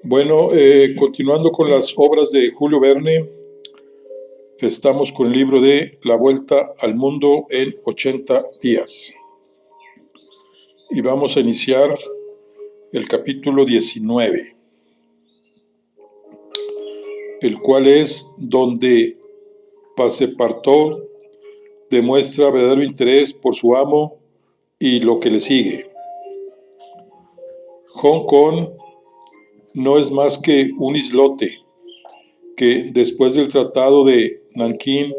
Bueno, continuando con las obras de Julio Verne, estamos con el libro de La Vuelta al Mundo en 80 días. Y vamos a iniciar el capítulo 19, el cual es donde Passepartout demuestra verdadero interés por su amo y lo que le sigue. Hong Kong no es más que un islote que después del Tratado de Nankín,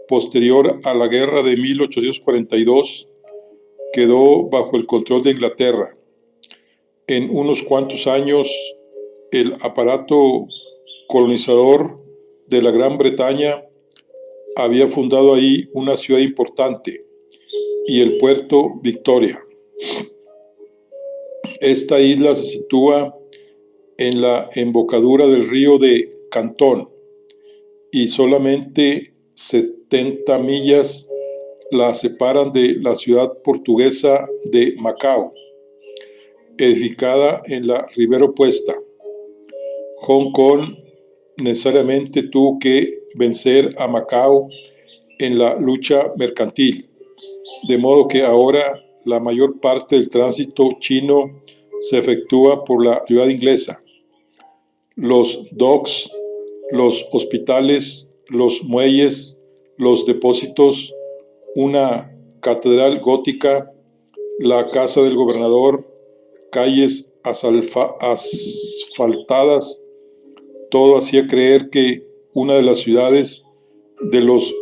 posterior a la guerra de 1842, quedó bajo el control de Inglaterra. En unos cuantos años, el aparato colonizador de la Gran Bretaña había fundado ahí una ciudad importante y el puerto Victoria. Esta isla se sitúa en la embocadura del río de Cantón y solamente 70 millas la separan de la ciudad portuguesa de Macao, edificada en la ribera opuesta. Hong Kong necesariamente tuvo que vencer a Macao en la lucha mercantil, de modo que ahora la mayor parte del tránsito chino se efectúa por la ciudad inglesa. Los docks, los hospitales, los muelles, los depósitos, una catedral gótica, la casa del gobernador, calles asfaltadas, todo hacía creer que una de las ciudades de los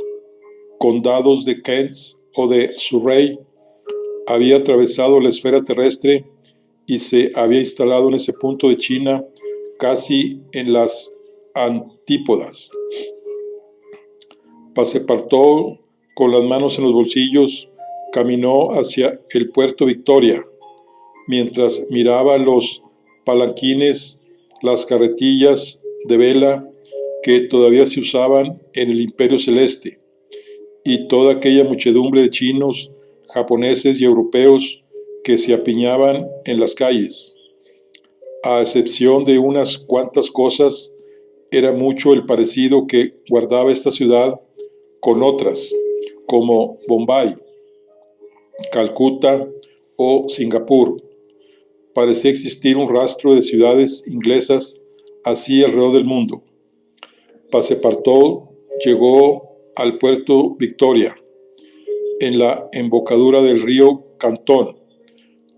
condados de Kent o de Surrey había atravesado la esfera terrestre y se había instalado en ese punto de China, casi en las antípodas. Passepartout, con las manos en los bolsillos, caminó hacia el puerto Victoria, mientras miraba los palanquines, las carretillas de vela que todavía se usaban en el Imperio Celeste, y toda aquella muchedumbre de chinos, japoneses y europeos que se apiñaban en las calles. A excepción de unas cuantas cosas, era mucho el parecido que guardaba esta ciudad con otras, como Bombay, Calcuta o Singapur. Parecía existir un rastro de ciudades inglesas así alrededor del mundo. Passepartout llegó al puerto Victoria, en la embocadura del río Cantón.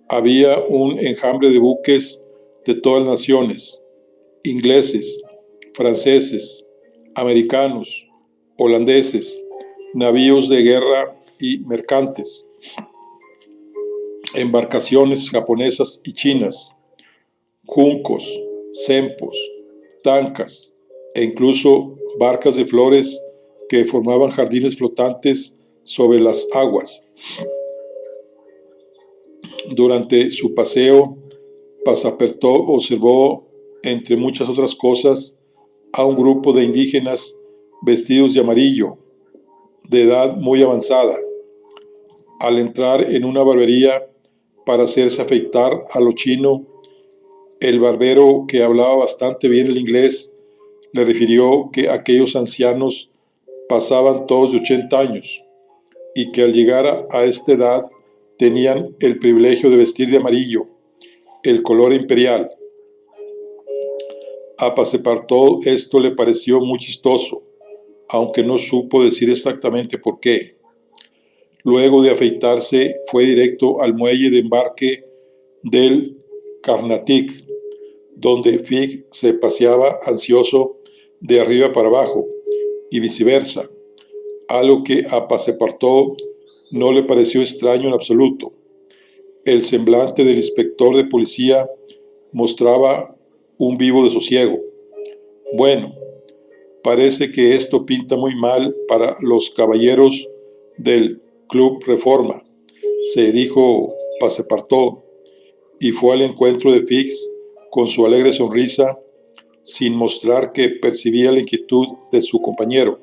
Había un enjambre de buques de todas las naciones, ingleses, franceses, americanos, holandeses, navíos de guerra y mercantes, embarcaciones japonesas y chinas, juncos, cempos, tancas e incluso barcas de flores que formaban jardines flotantes sobre las aguas. Durante su paseo, Passepartout observó, entre muchas otras cosas, a un grupo de indígenas vestidos de amarillo, de edad muy avanzada. Al entrar en una barbería para hacerse afeitar a lo chino, el barbero, que hablaba bastante bien el inglés, le refirió que aquellos ancianos pasaban todos de 80 años y que al llegar a esta edad tenían el privilegio de vestir de amarillo, el color imperial. A Passepartout esto le pareció muy chistoso, aunque no supo decir exactamente por qué. Luego de afeitarse, fue directo al muelle de embarque del Carnatic, donde Fig se paseaba ansioso de arriba para abajo, y viceversa, algo que a Passepartout no le pareció extraño en absoluto. El semblante del inspector de policía mostraba un vivo desosiego. Bueno, parece que esto pinta muy mal para los caballeros del Club Reforma, se dijo Passepartout, y fue al encuentro de Fix con su alegre sonrisa, sin mostrar que percibía la inquietud de su compañero.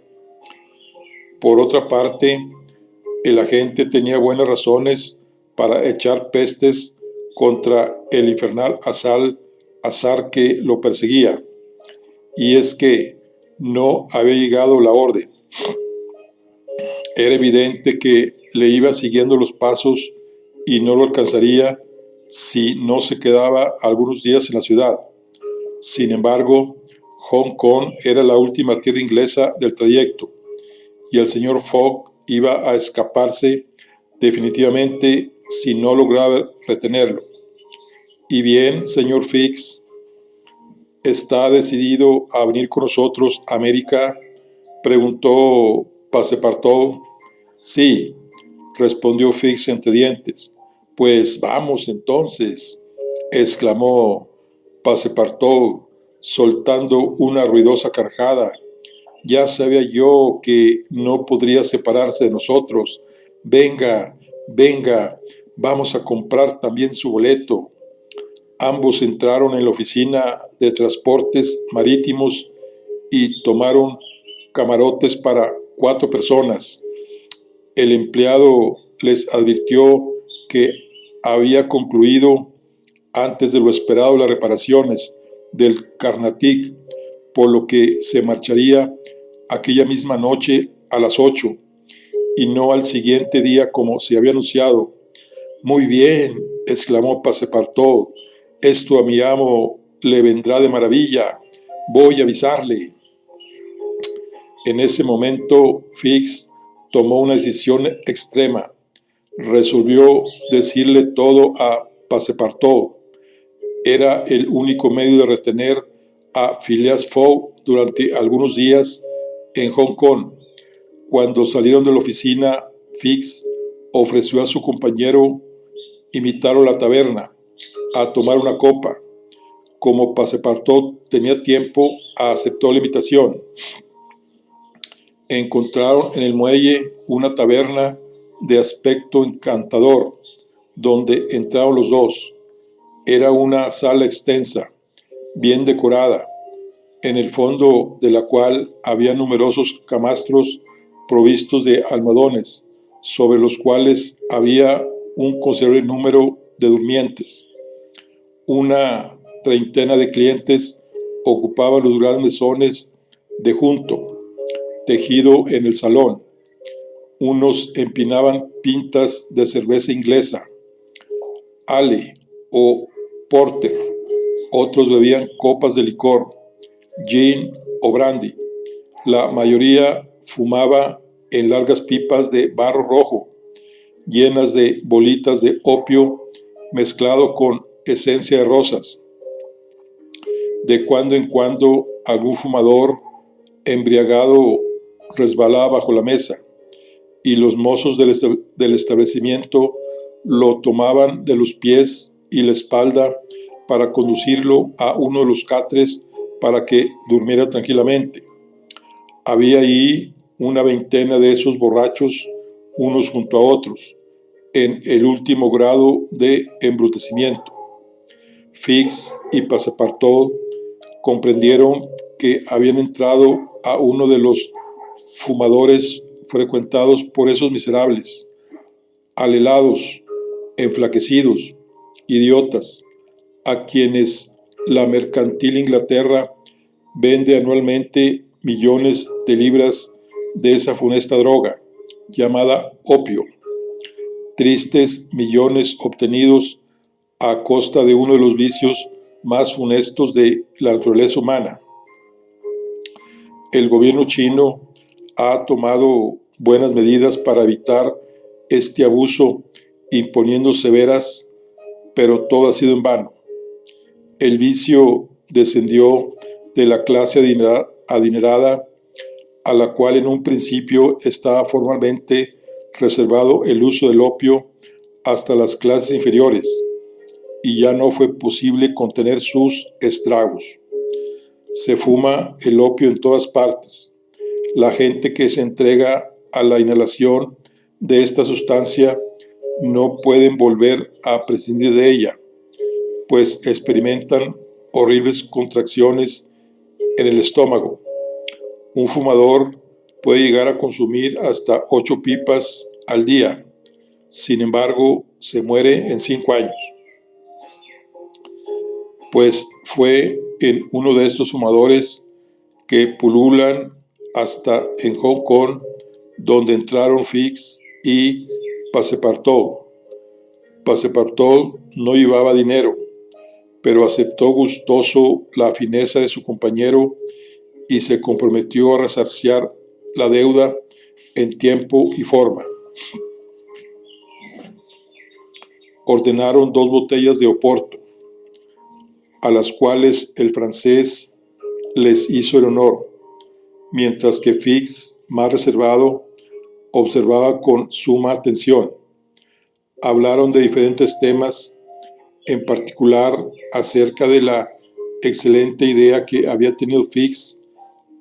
Por otra parte, el agente tenía buenas razones para echar pestes contra el infernal azar que lo perseguía, y es que no había llegado la orden. Era evidente que le iba siguiendo los pasos y no lo alcanzaría si no se quedaba algunos días en la ciudad. Sin embargo, Hong Kong era la última tierra inglesa del trayecto y el señor Fogg iba a escaparse definitivamente si no lograba retenerlo. Y bien, señor Fix, ¿está decidido a venir con nosotros a América?, preguntó Passepartout. Sí, respondió Fix entre dientes. Pues vamos entonces, exclamó Passepartout, soltando una ruidosa carcajada. Ya sabía yo que no podría separarse de nosotros. Venga, venga, vamos a comprar también su boleto. Ambos entraron en la oficina de transportes marítimos y tomaron camarotes para 4 personas. El empleado les advirtió que había concluido antes de lo esperado las reparaciones del Carnatic, por lo que se marcharía aquella misma noche a las 8 y no al siguiente día como se había anunciado. Muy bien, exclamó Passepartout, esto a mi amo le vendrá de maravilla, voy a avisarle. En ese momento Fix tomó una decisión extrema. Resolvió decirle todo a Passepartout. Era el único medio de retener a Phileas Fogg durante algunos días en Hong Kong. Cuando salieron de la oficina, Fix ofreció a su compañero invitarlo a la taberna a tomar una copa. Como Passepartout tenía tiempo, aceptó la invitación. Encontraron en el muelle una taberna de aspecto encantador, donde entraron los dos. Era una sala extensa, bien decorada, en el fondo de la cual había numerosos camastros provistos de almohadones, sobre los cuales había un considerable número de durmientes. Una treintena de clientes ocupaban los grandes mesones de junto, tejido en el salón. Unos empinaban pintas de cerveza inglesa, ale o porter, otros bebían copas de licor, gin o brandy. La mayoría fumaba en largas pipas de barro rojo, llenas de bolitas de opio mezclado con esencia de rosas. De cuando en cuando algún fumador embriagado resbalaba bajo la mesa y los mozos del establecimiento lo tomaban de los pies y la espalda para conducirlo a uno de los catres para que durmiera tranquilamente. Había ahí una veintena de esos borrachos, unos junto a otros, en el último grado de embrutecimiento. Fix y Passepartout comprendieron que habían entrado a uno de los fumadores frecuentados por esos miserables, alelados, enflaquecidos, idiotas, a quienes la mercantil Inglaterra vende anualmente millones de libras de esa funesta droga llamada opio. Tristes millones obtenidos a costa de uno de los vicios más funestos de la naturaleza humana. El gobierno chino ha tomado buenas medidas para evitar este abuso, imponiendo severas, pero todo ha sido en vano. El vicio descendió de la clase adinerada, a la cual en un principio estaba formalmente reservado el uso del opio, hasta las clases inferiores, y ya no fue posible contener sus estragos. Se fuma el opio en todas partes. La gente que se entrega a la inhalación de esta sustancia no pueden volver a prescindir de ella, pues experimentan horribles contracciones en el estómago. Un fumador puede llegar a consumir hasta 8 pipas al día. Sin embargo, se muere en 5 años. pues fue en uno de estos fumadores que pululan hasta en Hong Kong, donde entraron Fix y Passepartout. Passepartout no llevaba dinero, pero aceptó gustoso la fineza de su compañero y se comprometió a resarciar la deuda en tiempo y forma. Ordenaron 2 botellas de Oporto, a las cuales el francés les hizo el honor, mientras que Fix, más reservado, observaba con suma atención. Hablaron de diferentes temas, en particular acerca de la excelente idea que había tenido Fix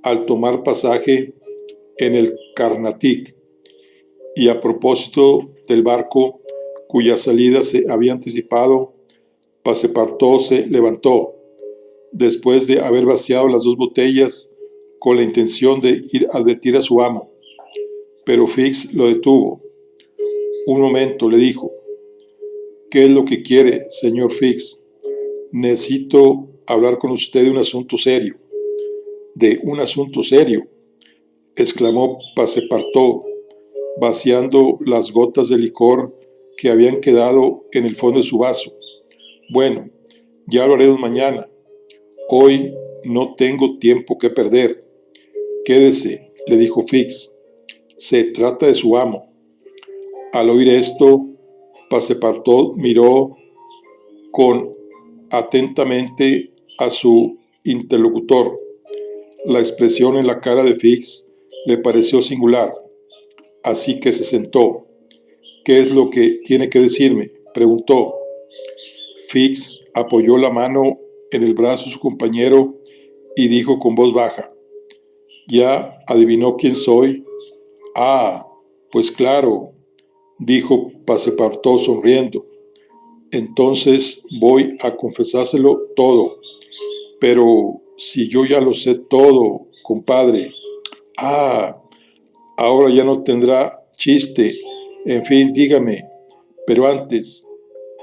al tomar pasaje en el Carnatic, y a propósito del barco cuya salida se había anticipado. Passepartout se levantó, después de haber vaciado las 2 botellas con la intención de ir a advertir a su amo, pero Fix lo detuvo. Un momento, le dijo. ¿Qué es lo que quiere, señor Fix? Necesito hablar con usted de un asunto serio. ¿De un asunto serio?, exclamó Passepartout, vaciando las gotas de licor que habían quedado en el fondo de su vaso. Bueno, ya lo haremos mañana. Hoy no tengo tiempo que perder. Quédese, le dijo Fix. Se trata de su amo. Al oír esto, Passepartout miró con atentamente a su interlocutor. La expresión en la cara de Fix le pareció singular, así que se sentó. ¿Qué es lo que tiene que decirme?, preguntó. Fix apoyó la mano en el brazo de su compañero y dijo con voz baja: ¿Ya adivinó quién soy? Ah, pues claro, dijo Passepartout sonriendo. Entonces voy a confesárselo todo. Pero si yo ya lo sé todo, compadre. Ah, ahora ya no tendrá chiste. En fin, dígame. Pero antes,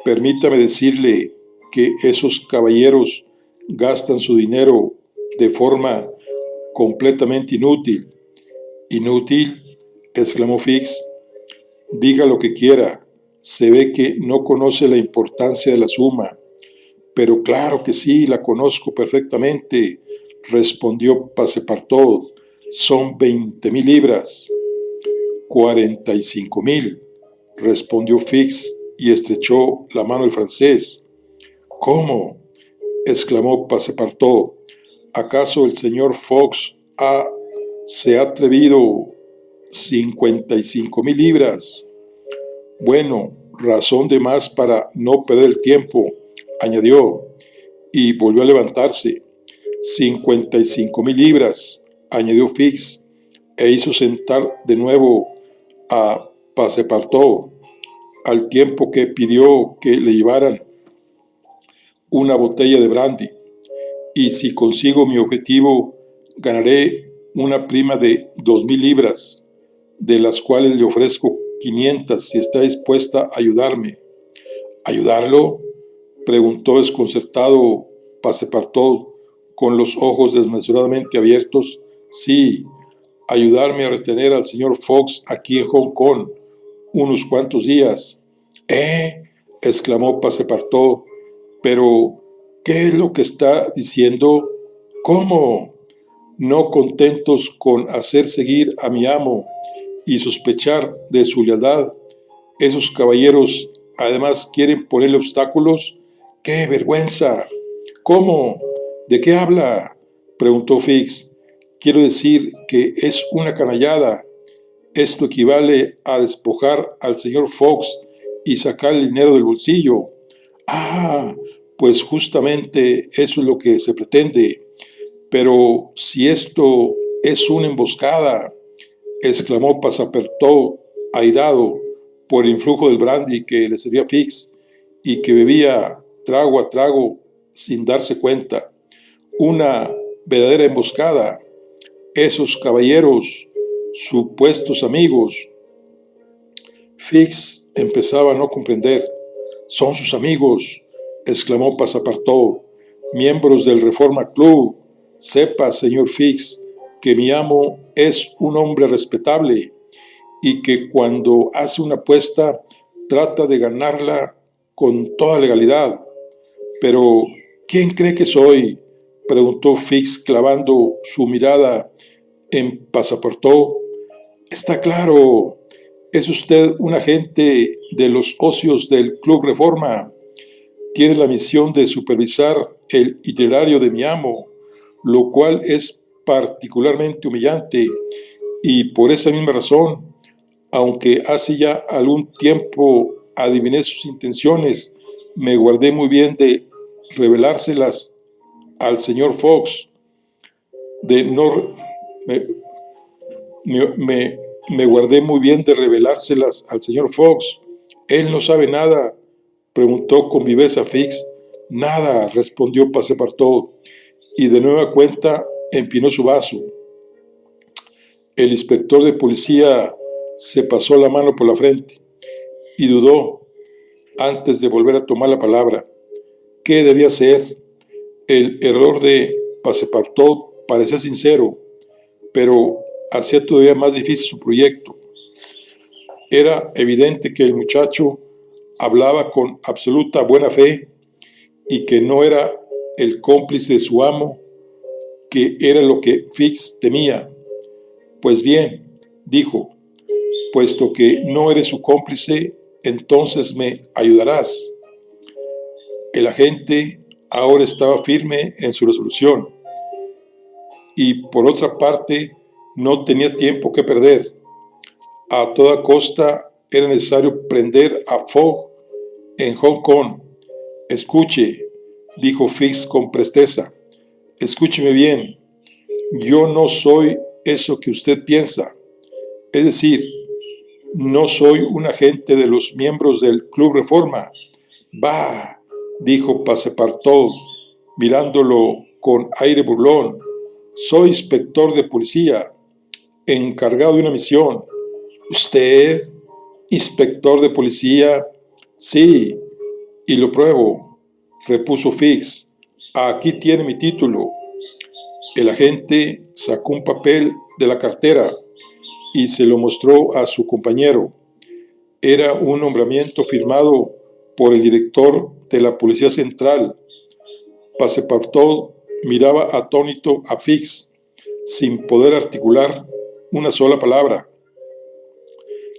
permítame decirle que esos caballeros gastan su dinero de forma completamente inútil. ¿Inútil?, exclamó Fix. Diga lo que quiera. Se ve que no conoce la importancia de la suma. Pero claro que sí, la conozco perfectamente, respondió Passepartout. Son 20,000 libras. 45,000, respondió Fix y estrechó la mano del francés. ¿Cómo?, exclamó Passepartout. ¿Acaso el señor Fox se ha atrevido 55,000 libras? Bueno, razón de más para no perder el tiempo, añadió, y volvió a levantarse. 55,000 libras, añadió Fix, e hizo sentar de nuevo a Passepartout, al tiempo que pidió que le llevaran una botella de brandy. Y si consigo mi objetivo, ganaré una prima de 2,000 libras, de las cuales le ofrezco 500 si está dispuesta a ayudarme. ¿Ayudarlo?, preguntó desconcertado Passepartout, con los ojos desmesuradamente abiertos. Sí, ayudarme a retener al señor Fox aquí en Hong Kong unos cuantos días. Exclamó Passepartout. Pero, ¿qué es lo que está diciendo? ¿Cómo? No contentos con hacer seguir a mi amo y sospechar de su lealtad, esos caballeros además quieren ponerle obstáculos. ¡Qué vergüenza! ¿Cómo? ¿De qué habla?, preguntó Fix. Quiero decir que es una canallada. Esto equivale a despojar al señor Fox y sacar el dinero del bolsillo. Ah, pues justamente eso es lo que se pretende. Pero si esto es una emboscada, exclamó Passepartout, airado por el influjo del brandy que le servía Fix y que bebía trago a trago sin darse cuenta. Una verdadera emboscada. Esos caballeros, supuestos amigos. Fix empezaba a no comprender. Son sus amigos, exclamó Passepartout. miembros del Reforma Club, sepa, señor Fix, que mi amo es un hombre respetable y que cuando hace una apuesta trata de ganarla con toda legalidad. Pero, ¿quién cree que soy?, preguntó Fix clavando su mirada en Passepartout. Está claro, es usted un agente de los ocios del Club Reforma. Tiene la misión de supervisar el itinerario de mi amo, lo cual es particularmente humillante, y por esa misma razón, aunque hace ya algún tiempo adiviné sus intenciones, me guardé muy bien de revelárselas al señor Fox. De no me, me guardé muy bien de revelárselas al señor Fox. Él no sabe nada, preguntó con viveza Fix. Nada, respondió Passepartout, y de nueva cuenta empinó su vaso. El inspector de policía se pasó la mano por la frente y dudó antes de volver a tomar la palabra. ¿Qué debía hacer? El error de Passepartout parecía sincero, pero hacía todavía más difícil su proyecto. Era evidente que el muchacho hablaba con absoluta buena fe y que no era el cómplice de su amo, que era lo que Fix temía. Pues bien, dijo, puesto que no eres su cómplice, entonces me ayudarás. El agente ahora estaba firme en su resolución y, por otra parte, no tenía tiempo que perder. A toda costa era necesario prender a Fogg en Hong Kong. Escuche, dijo Fix con presteza, escúcheme bien. Yo no soy eso que usted piensa. Es decir, no soy un agente de los miembros del Club Reforma. Bah, dijo Passepartout, mirándolo con aire burlón. Soy inspector de policía, encargado de una misión. ¿Usted, inspector de policía? Sí, y lo pruebo, repuso Fix. Aquí tiene mi título. El agente sacó un papel de la cartera y se lo mostró a su compañero. Era un nombramiento firmado por el director de la Policía Central. Passepartout miraba atónito a Fix, sin poder articular una sola palabra.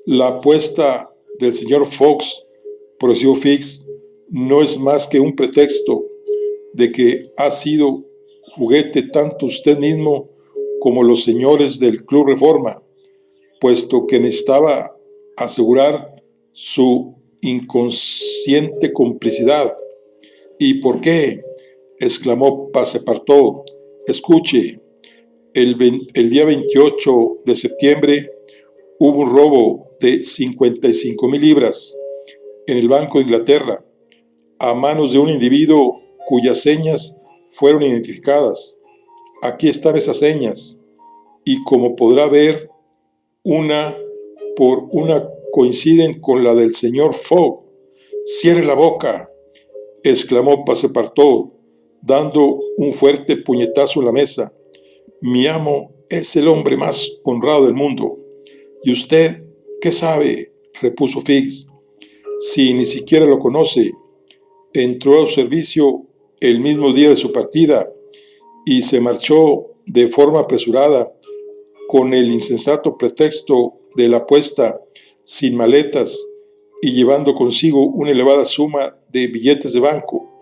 La apuesta del señor Fox, prosiguió Fix, no es más que un pretexto de que ha sido juguete tanto usted mismo como los señores del Club Reforma, puesto que necesitaba asegurar su inconsciente complicidad. ¿Y por qué?, exclamó Passepartout. Escuche, el día 28 de septiembre hubo un robo de 55,000 libras en el Banco de Inglaterra a manos de un individuo cuyas señas fueron identificadas. Aquí están esas señas, y como podrá ver, una por una coinciden con la del señor Fogg. Cierre la boca, exclamó Passepartout, dando un fuerte puñetazo en la mesa. Mi amo es el hombre más honrado del mundo. ¿Y usted qué sabe?, repuso Fix. Si ni siquiera lo conoce, entró a su servicio el mismo día de su partida y se marchó de forma apresurada con el insensato pretexto de la apuesta, sin maletas y llevando consigo una elevada suma de billetes de banco,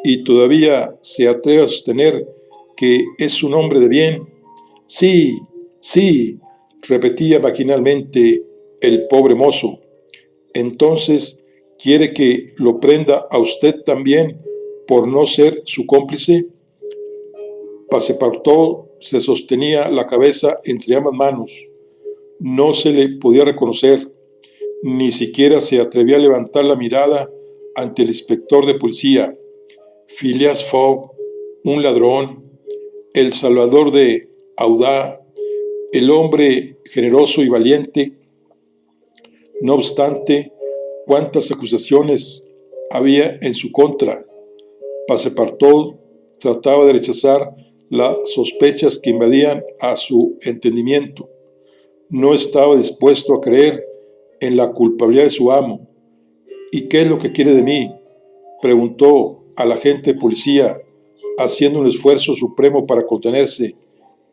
y todavía se atreve a sostener que es un hombre de bien. Sí, sí, repetía maquinalmente el pobre mozo. Entonces, ¿quiere que lo prenda a usted también por no ser su cómplice? Passepartout se sostenía la cabeza entre ambas manos. No se le podía reconocer, ni siquiera se atrevía a levantar la mirada ante el inspector de policía. Phileas Fogg, un ladrón, el salvador de Audaz, el hombre generoso y valiente. No obstante, cuántas acusaciones había en su contra. Passepartout trataba de rechazar las sospechas que invadían a su entendimiento. No estaba dispuesto a creer en la culpabilidad de su amo. ¿Y qué es lo que quiere de mí?, preguntó al agente de policía, haciendo un esfuerzo supremo para contenerse.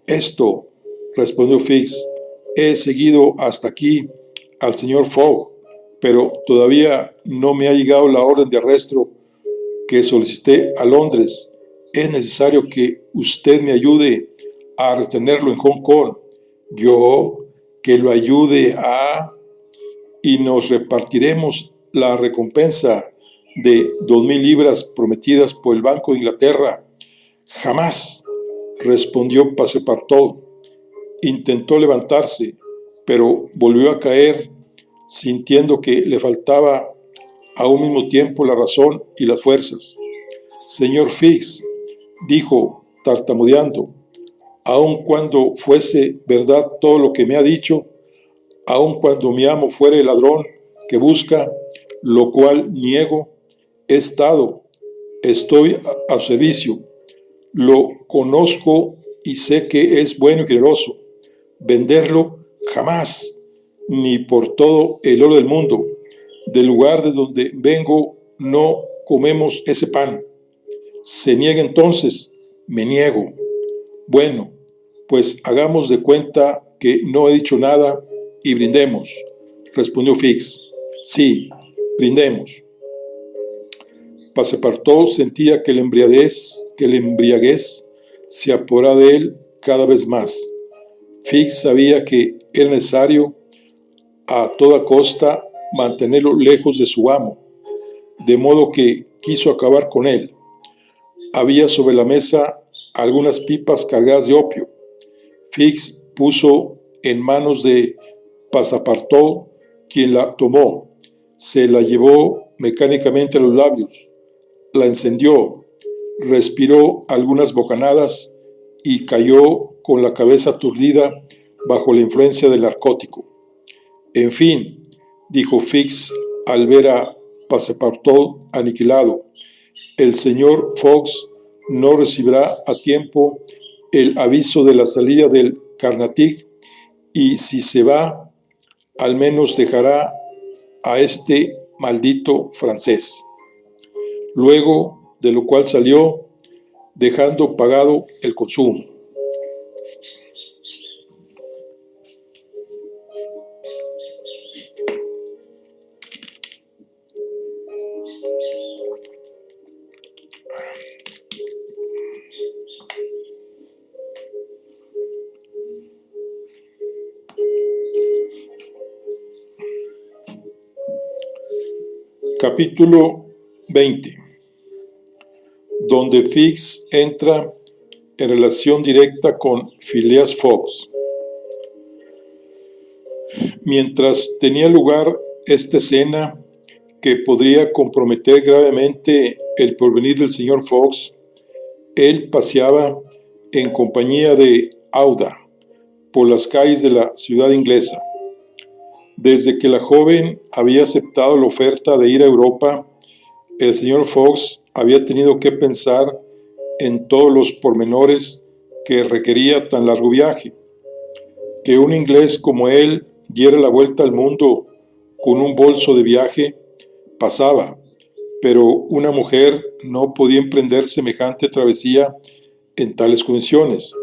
Esto, respondió Fix, he seguido hasta aquí al señor Fogg, pero todavía no me ha llegado la orden de arresto que solicité a Londres. Es necesario que usted me ayude a retenerlo en Hong Kong. Yo, que lo ayude a... y nos repartiremos la recompensa de 2,000 libras prometidas por el Banco de Inglaterra. Jamás, respondió Passepartout. Intentó levantarse, pero volvió a caer, sintiendo que le faltaba a un mismo tiempo la razón y las fuerzas. Señor Fix, dijo, tartamudeando, aun cuando fuese verdad todo lo que me ha dicho, aun cuando mi amo fuera el ladrón que busca, lo cual niego, estoy a su servicio. Lo conozco y sé que es bueno y generoso. Venderlo jamás, ni por todo el oro del mundo. Del lugar de donde vengo no comemos ese pan. ¿Se niega entonces? Me niego. Bueno, pues hagamos de cuenta que no he dicho nada y brindemos, respondió Fix. Sí, brindemos. Passepartout sentía que la embriaguez se apoderaba de él cada vez más. Fix sabía que era necesario a toda costa mantenerlo lejos de su amo, de modo que quiso acabar con él. Había sobre la mesa algunas pipas cargadas de opio. Fix puso en manos de Passepartout, quien la tomó. Se la llevó mecánicamente a los labios, la encendió, respiró algunas bocanadas y cayó con la cabeza aturdida bajo la influencia del narcótico. En fin, dijo Fix al ver a Passepartout aniquilado, el señor Fox no recibirá a tiempo el aviso de la salida del Carnatic y si se va, al menos dejará a este maldito francés. Luego de lo cual salió, dejando pagado el consumo. Capítulo 20, donde Fix entra en relación directa con Phileas Fogg. Mientras tenía lugar esta escena que podría comprometer gravemente el porvenir del señor Fox, él paseaba en compañía de Auda por las calles de la ciudad inglesa. Desde que la joven había aceptado la oferta de ir a Europa, el señor Fox había tenido que pensar en todos los pormenores que requería tan largo viaje. Que un inglés como él diera la vuelta al mundo con un bolso de viaje pasaba, pero una mujer no podía emprender semejante travesía en tales condiciones.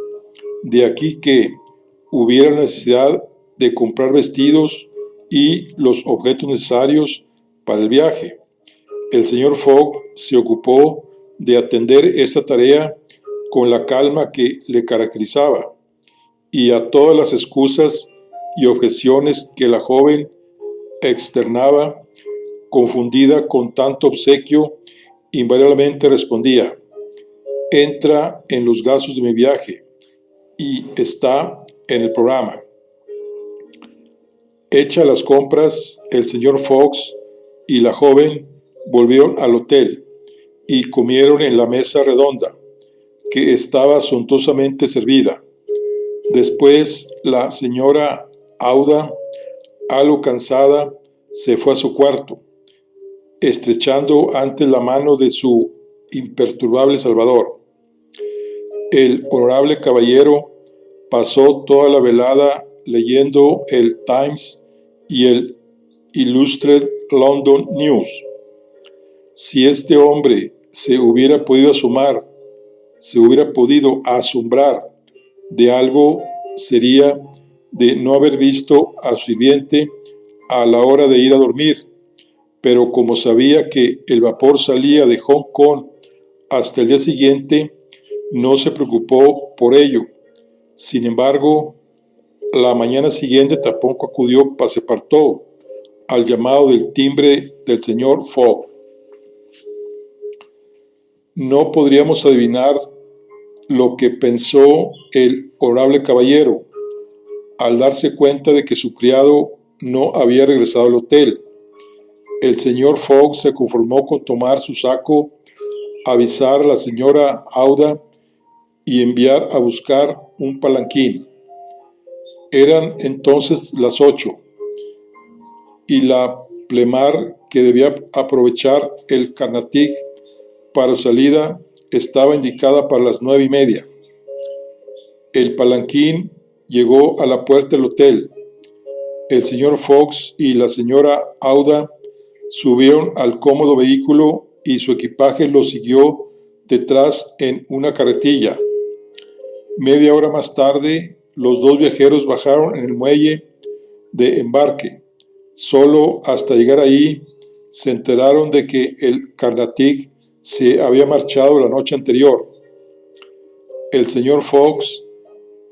De aquí que hubiera necesidad de comprar vestidos y los objetos necesarios para el viaje. El señor Fogg se ocupó de atender esa tarea con la calma que le caracterizaba, y a todas las excusas y objeciones que la joven externaba, confundida con tanto obsequio, invariablemente respondía: entra en los gastos de mi viaje y está en el programa. Hecha las compras, el señor Fox y la joven volvieron al hotel y comieron en la mesa redonda, que estaba suntuosamente servida. Después, la señora Auda, algo cansada, se fue a su cuarto, estrechando antes la mano de su imperturbable salvador. El honorable caballero pasó toda la velada leyendo el Times y el Illustrated London News. Si este hombre se hubiera podido asombrar de algo, sería de no haber visto a su sirviente a la hora de ir a dormir, pero como sabía que el vapor salía de Hong Kong hasta el día siguiente, no se preocupó por ello. Sin embargo, la mañana siguiente tampoco acudió passepartout al llamado del timbre del señor Fogg. No podríamos adivinar lo que pensó el honorable caballero al darse cuenta de que su criado no había regresado al hotel. El señor Fogg se conformó con tomar su saco, avisar a la señora Aouda y enviar a buscar un palanquín. Eran entonces las 8 y la plemar que debía aprovechar el Carnatic para su salida estaba indicada para las 9:30. El palanquín llegó a la puerta del hotel. El señor Fox y la señora Aouda subieron al cómodo vehículo y su equipaje lo siguió detrás en una carretilla. Media hora más tarde, los dos viajeros bajaron en el muelle de embarque. Solo hasta llegar ahí se enteraron de que el Carnatic se había marchado la noche anterior. El señor Fox,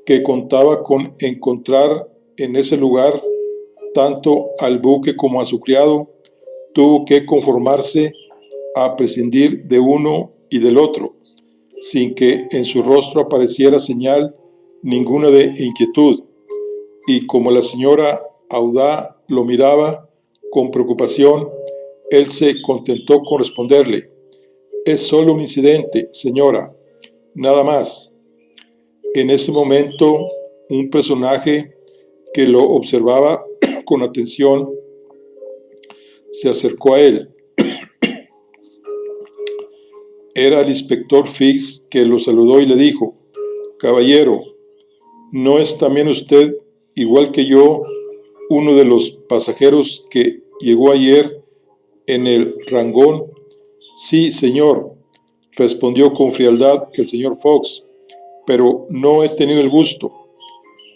que contaba con encontrar en ese lugar tanto al buque como a su criado, tuvo que conformarse a prescindir de uno y del otro, sin que en su rostro apareciera señal ninguna de inquietud, y como la señora Aouda lo miraba con preocupación, él se contentó con responderle: «Es solo un incidente, señora, nada más». En ese momento, un personaje que lo observaba con atención se acercó a él. Era el inspector Fix, que lo saludó y le dijo: «Caballero, ¿no es también usted, igual que yo, uno de los pasajeros que llegó ayer en el Rangón?» «Sí, señor», respondió con frialdad el señor Fox, «pero no he tenido el gusto.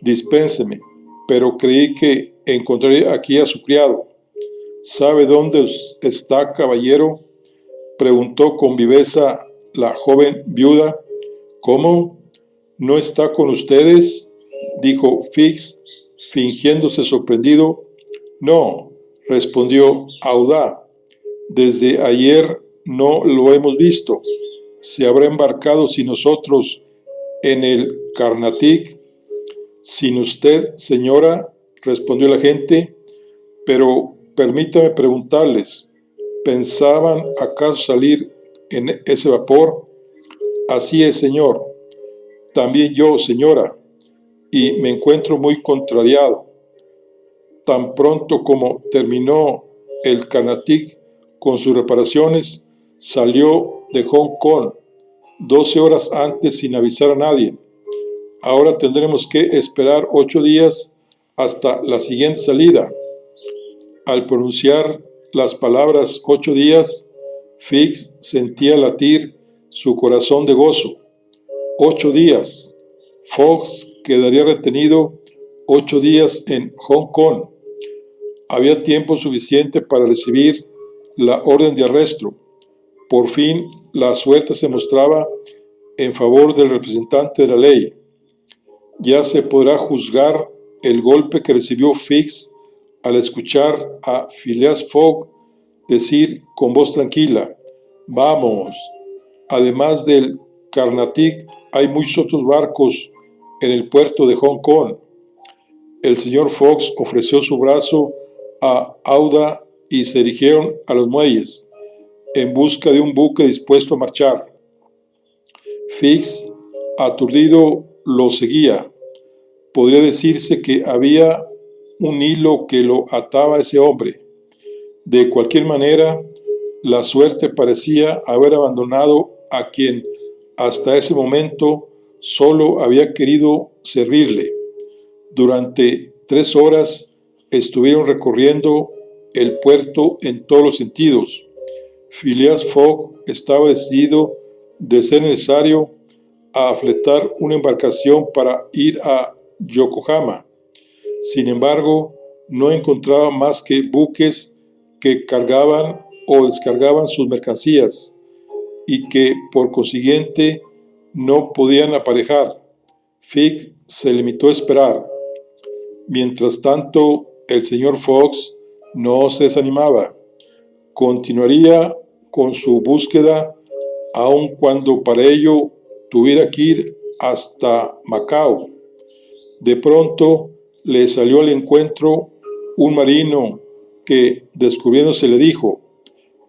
Dispénseme, pero creí que encontraría aquí a su criado». «¿Sabe dónde está, caballero?», preguntó con viveza la joven viuda. «¿Cómo? ¿No está con ustedes?», dijo Fix, fingiéndose sorprendido. «No», respondió Aouda, «desde ayer no lo hemos visto. Se habrá embarcado sin nosotros en el Carnatic». «Sin usted, señora», respondió el agente. «Pero permítame preguntarles, ¿pensaban acaso salir en ese vapor?» «Así es, señor». «También yo, señora, y me encuentro muy contrariado. Tan pronto como terminó el Carnatic con sus reparaciones, salió de Hong Kong 12 horas antes sin avisar a nadie. Ahora tendremos que esperar 8 días hasta la siguiente salida». Al pronunciar las palabras 8 días, Fix sentía latir su corazón de gozo. 8 días. Fox quedaría retenido 8 días en Hong Kong. Había tiempo suficiente para recibir la orden de arresto. Por fin, la suerte se mostraba en favor del representante de la ley. Ya se podrá juzgar el golpe que recibió Fix al escuchar a Phileas Fogg decir con voz tranquila: «Vamos, además del Carnatic hay muchos otros barcos en el puerto de Hong Kong». El señor Fox ofreció su brazo a Aouda y se dirigieron a los muelles en busca de un buque dispuesto a marchar. Fix, aturdido, lo seguía. Podría decirse que había un hilo que lo ataba a ese hombre. De cualquier manera, la suerte parecía haber abandonado a quien hasta ese momento solo había querido servirle. Durante 3 horas estuvieron recorriendo el puerto en todos los sentidos. Phileas Fogg estaba decidido, de ser necesario, a fletar una embarcación para ir a Yokohama. Sin embargo, no encontraba más que buques que cargaban o descargaban sus mercancías y que, por consiguiente, no podían aparejar. Fix se limitó a esperar. Mientras tanto, el señor Fox no se desanimaba. Continuaría con su búsqueda, aun cuando para ello tuviera que ir hasta Macao. De pronto le salió al encuentro un marino que, descubriéndose, le dijo: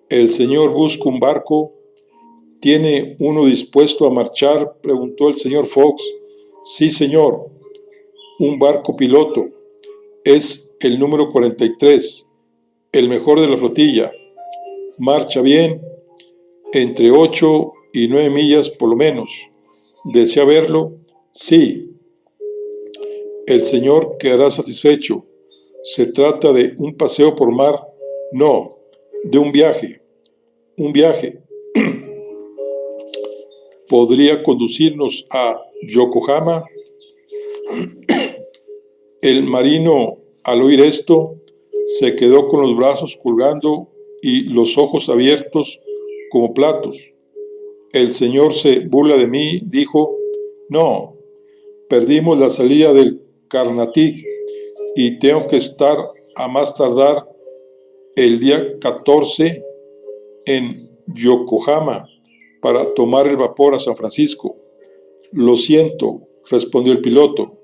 «¿El señor busca un barco? ¿Tiene uno dispuesto a marchar?», preguntó el señor Fox. «Sí, señor, un barco piloto. Es el número 43, el mejor de la flotilla. Marcha bien, entre 8 y 9 millas por lo menos. ¿Desea verlo?». «Sí». «El señor quedará satisfecho. ¿Se trata de un paseo por mar?». «No, de un viaje». «Un viaje». «¿Podría conducirnos a Yokohama?». El marino, al oír esto, se quedó con los brazos colgando y los ojos abiertos como platos. «El señor se burla de mí», dijo. «No, perdimos la salida del Carnatic y tengo que estar a más tardar el día 14 en Yokohama para tomar el vapor a San Francisco». «Lo siento», respondió el piloto,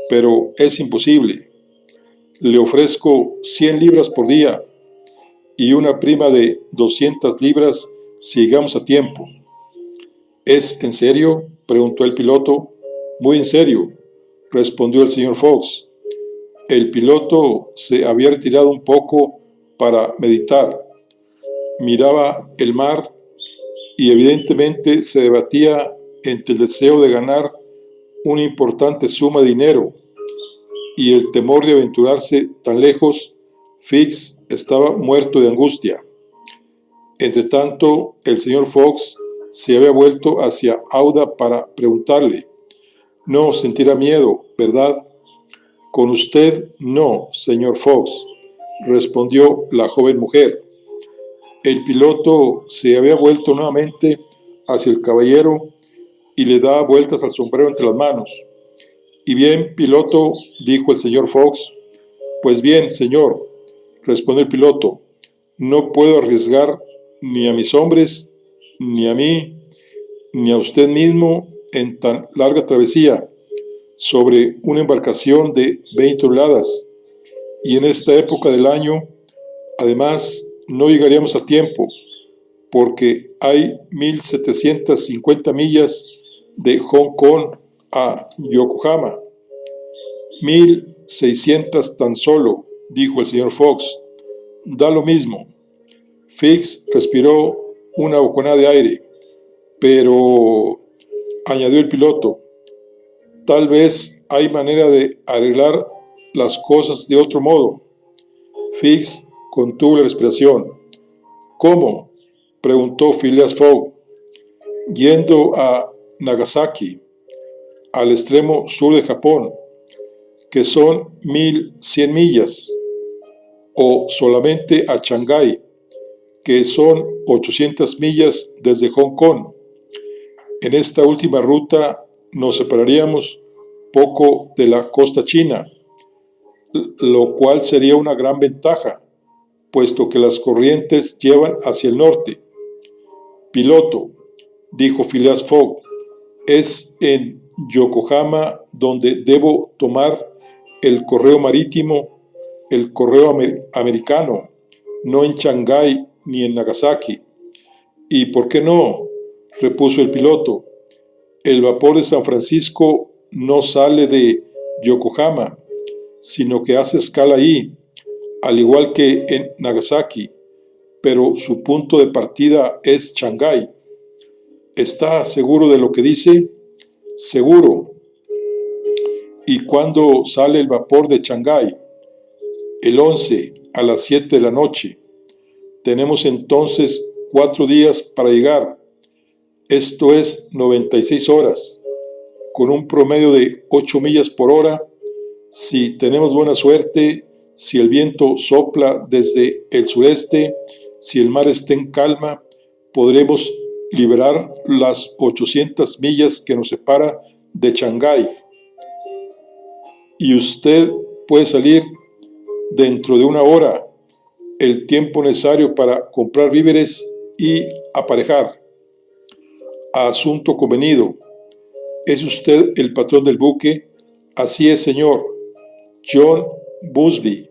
«pero es imposible. Le ofrezco 100 libras por día y una prima de 200 libras si llegamos a tiempo». «¿Es en serio?», preguntó el piloto. «Muy en serio», respondió el señor Fox. El piloto se había retirado un poco para meditar. Miraba el mar y evidentemente se debatía entre el deseo de ganar una importante suma de dinero y el temor de aventurarse tan lejos. Fix estaba muerto de angustia. Entretanto, el señor Fox se había vuelto hacia Aouda para preguntarle: «No sentirá miedo, ¿verdad?». «Con usted no, señor Fox», respondió la joven mujer. El piloto se había vuelto nuevamente hacia el caballero y le daba vueltas al sombrero entre las manos. «¿Y bien, piloto?», dijo el señor Fox. «Pues bien, señor», respondió el piloto, «no puedo arriesgar ni a mis hombres, ni a mí, ni a usted mismo en tan larga travesía sobre una embarcación de 20 toneladas, y en esta época del año. Además, no llegaríamos a tiempo, porque hay 1750 millas de Hong Kong a Yokohama». «1600 tan solo», dijo el señor Fox. «Da lo mismo». Fix respiró una bocanada de aire. «Pero», añadió el piloto, «tal vez hay manera de arreglar las cosas de otro modo». Fix contuvo la respiración. «¿Cómo?», preguntó Phileas Fogg. «Yendo a Nagasaki, al extremo sur de Japón, que son 1100 millas, o solamente a Shanghái, que son 800 millas desde Hong Kong. En esta última ruta nos separaríamos poco de la costa china, lo cual sería una gran ventaja, puesto que las corrientes llevan hacia el norte». «Piloto», dijo Phileas Fogg, «es en Yokohama donde debo tomar el correo marítimo, el correo americano, no en Shanghái ni en Nagasaki». «¿Y por qué no?», repuso el piloto. «El vapor de San Francisco no sale de Yokohama, sino que hace escala ahí, al igual que en Nagasaki, pero su punto de partida es Shanghái». «¿Está seguro de lo que dice?». Seguro. ¿Y cuándo sale el vapor de Shanghái? El 11 a las 7 de la noche. Tenemos entonces 4 días para llegar. Esto es 96 horas, con un promedio de 8 millas por hora. Si tenemos buena suerte, si el viento sopla desde el sureste, si el mar está en calma, podremos liberar las 800 millas que nos separa de Shanghái. Y usted puede salir dentro de una hora, el tiempo necesario para comprar víveres y aparejar. Asunto convenido. ¿Es usted el patrón del buque? Así es, señor. John Busby,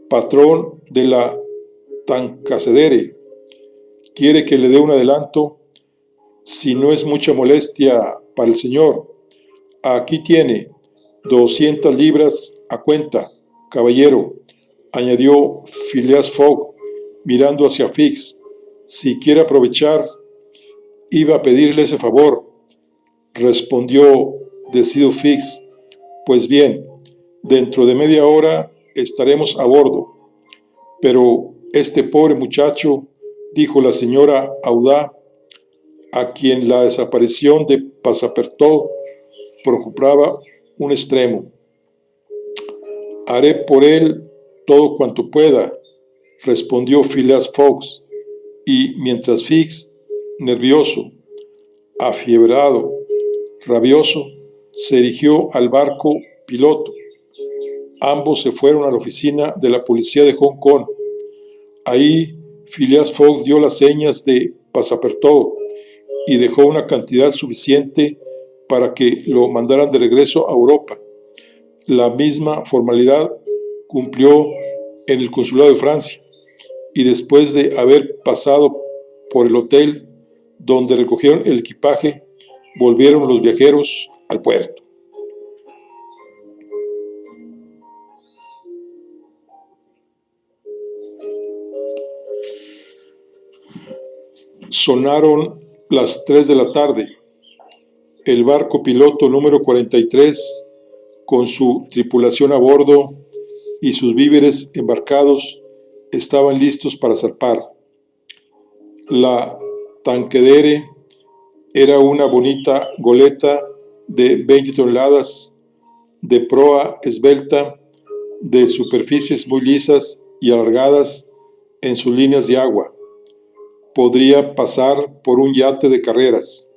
patrón de la Tankadere. ¿Quiere que le dé un adelanto? Si no es mucha molestia para el señor. Aquí tiene 200 libras a cuenta, caballero, añadió Phileas Fogg, mirando hacia Fix. Si quiere aprovechar, iba a pedirle ese favor, respondió decidido Fix. Pues bien, dentro de media hora estaremos a bordo. Pero este pobre muchacho, dijo la señora Audá, a quien la desaparición de Passepartout preocupaba un extremo. Haré por él todo cuanto pueda, respondió Phileas Fogg, y mientras Fix, nervioso, afiebrado, rabioso, se dirigió al barco piloto. Ambos se fueron a la oficina de la policía de Hong Kong. Ahí Phileas Fogg dio las señas de Passepartout y dejó una cantidad suficiente para que lo mandaran de regreso a Europa. La misma formalidad cumplió en el consulado de Francia, y después de haber pasado por el hotel donde recogieron el equipaje, volvieron los viajeros al puerto. Sonaron las 3 de la tarde. El barco piloto número 43, con su tripulación a bordo y sus víveres embarcados, estaban listos para zarpar. La Tankadere era una bonita goleta de 20 toneladas, de proa esbelta, de superficies muy lisas y alargadas en sus líneas de agua. Podría pasar por un yate de carreras.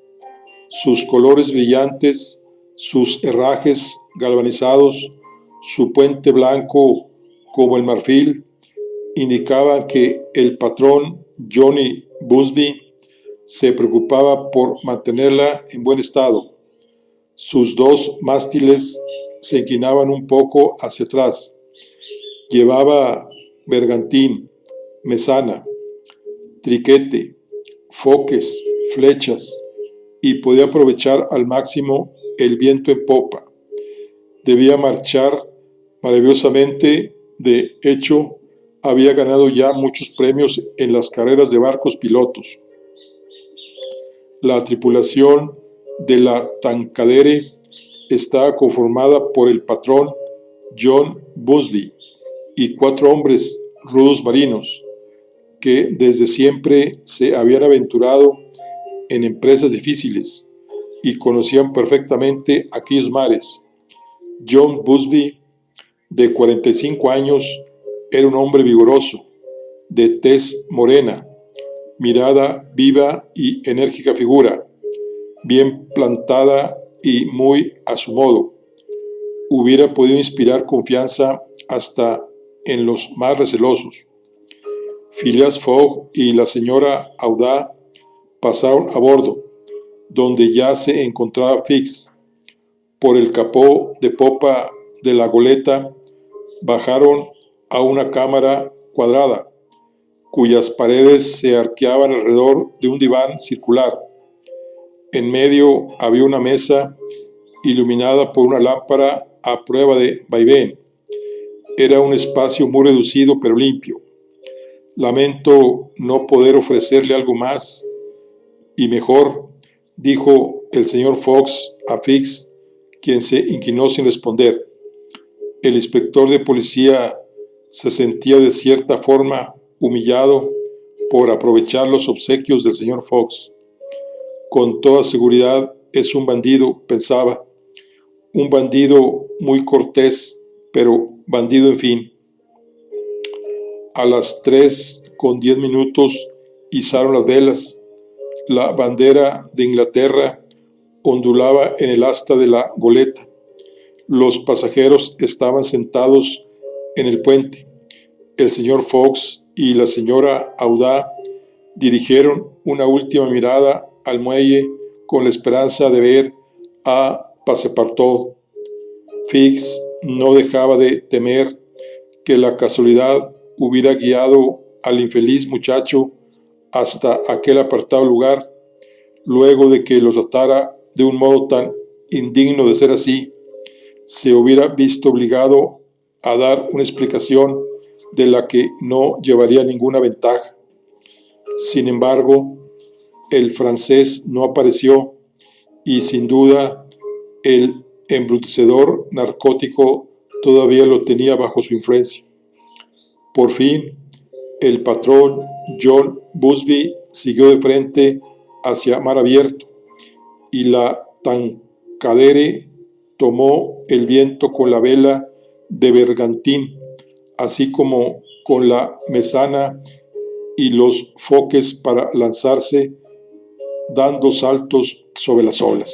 Sus colores brillantes, sus herrajes galvanizados, su puente blanco como el marfil, indicaban que el patrón Johnny Busby se preocupaba por mantenerla en buen estado. Sus 2 mástiles se inclinaban un poco hacia atrás. Llevaba bergantín, mesana, triquete, foques, flechas, y podía aprovechar al máximo el viento en popa. Debía marchar maravillosamente. De hecho, había ganado ya muchos premios en las carreras de barcos pilotos. La tripulación de la Tankadere estaba conformada por el patrón John Busby y 4 hombres rudos marinos que desde siempre se habían aventurado en empresas difíciles y conocían perfectamente aquellos mares. John Busby, de 45 años, era un hombre vigoroso, de tez morena, mirada viva y enérgica figura, bien plantada y muy a su modo. Hubiera podido inspirar confianza hasta en los más recelosos. Phileas Fogg y la señora Audá pasaron a bordo, donde ya se encontraba Fix. Por el capó de popa de la goleta bajaron a una cámara cuadrada, cuyas paredes se arqueaban alrededor de un diván circular. En medio había una mesa iluminada por una lámpara a prueba de vaivén. Era un espacio muy reducido pero limpio. Lamento no poder ofrecerle algo más y mejor, dijo el señor Fox a Fix, quien se inclinó sin responder. El inspector de policía se sentía de cierta forma humillado por aprovechar los obsequios del señor Fox. Con toda seguridad es un bandido, pensaba. Un bandido muy cortés, pero bandido en fin. A las 3:10 izaron las velas. La bandera de Inglaterra ondulaba en el asta de la goleta. Los pasajeros estaban sentados en el puente. El señor Fox y la señora Audá dirigieron una última mirada al muelle con la esperanza de ver a Passepartout. Fix no dejaba de temer que la casualidad hubiera guiado al infeliz muchacho hasta aquel apartado lugar, luego de que lo tratara de un modo tan indigno de ser así, se hubiera visto obligado a dar una explicación de la que no llevaría ninguna ventaja. Sin embargo, el francés no apareció y sin duda el embrutecedor narcótico todavía lo tenía bajo su influencia. Por fin, el patrón John Busby siguió de frente hacia mar abierto y la Tankadere tomó el viento con la vela de bergantín, así como con la mesana y los foques para lanzarse dando saltos sobre las olas.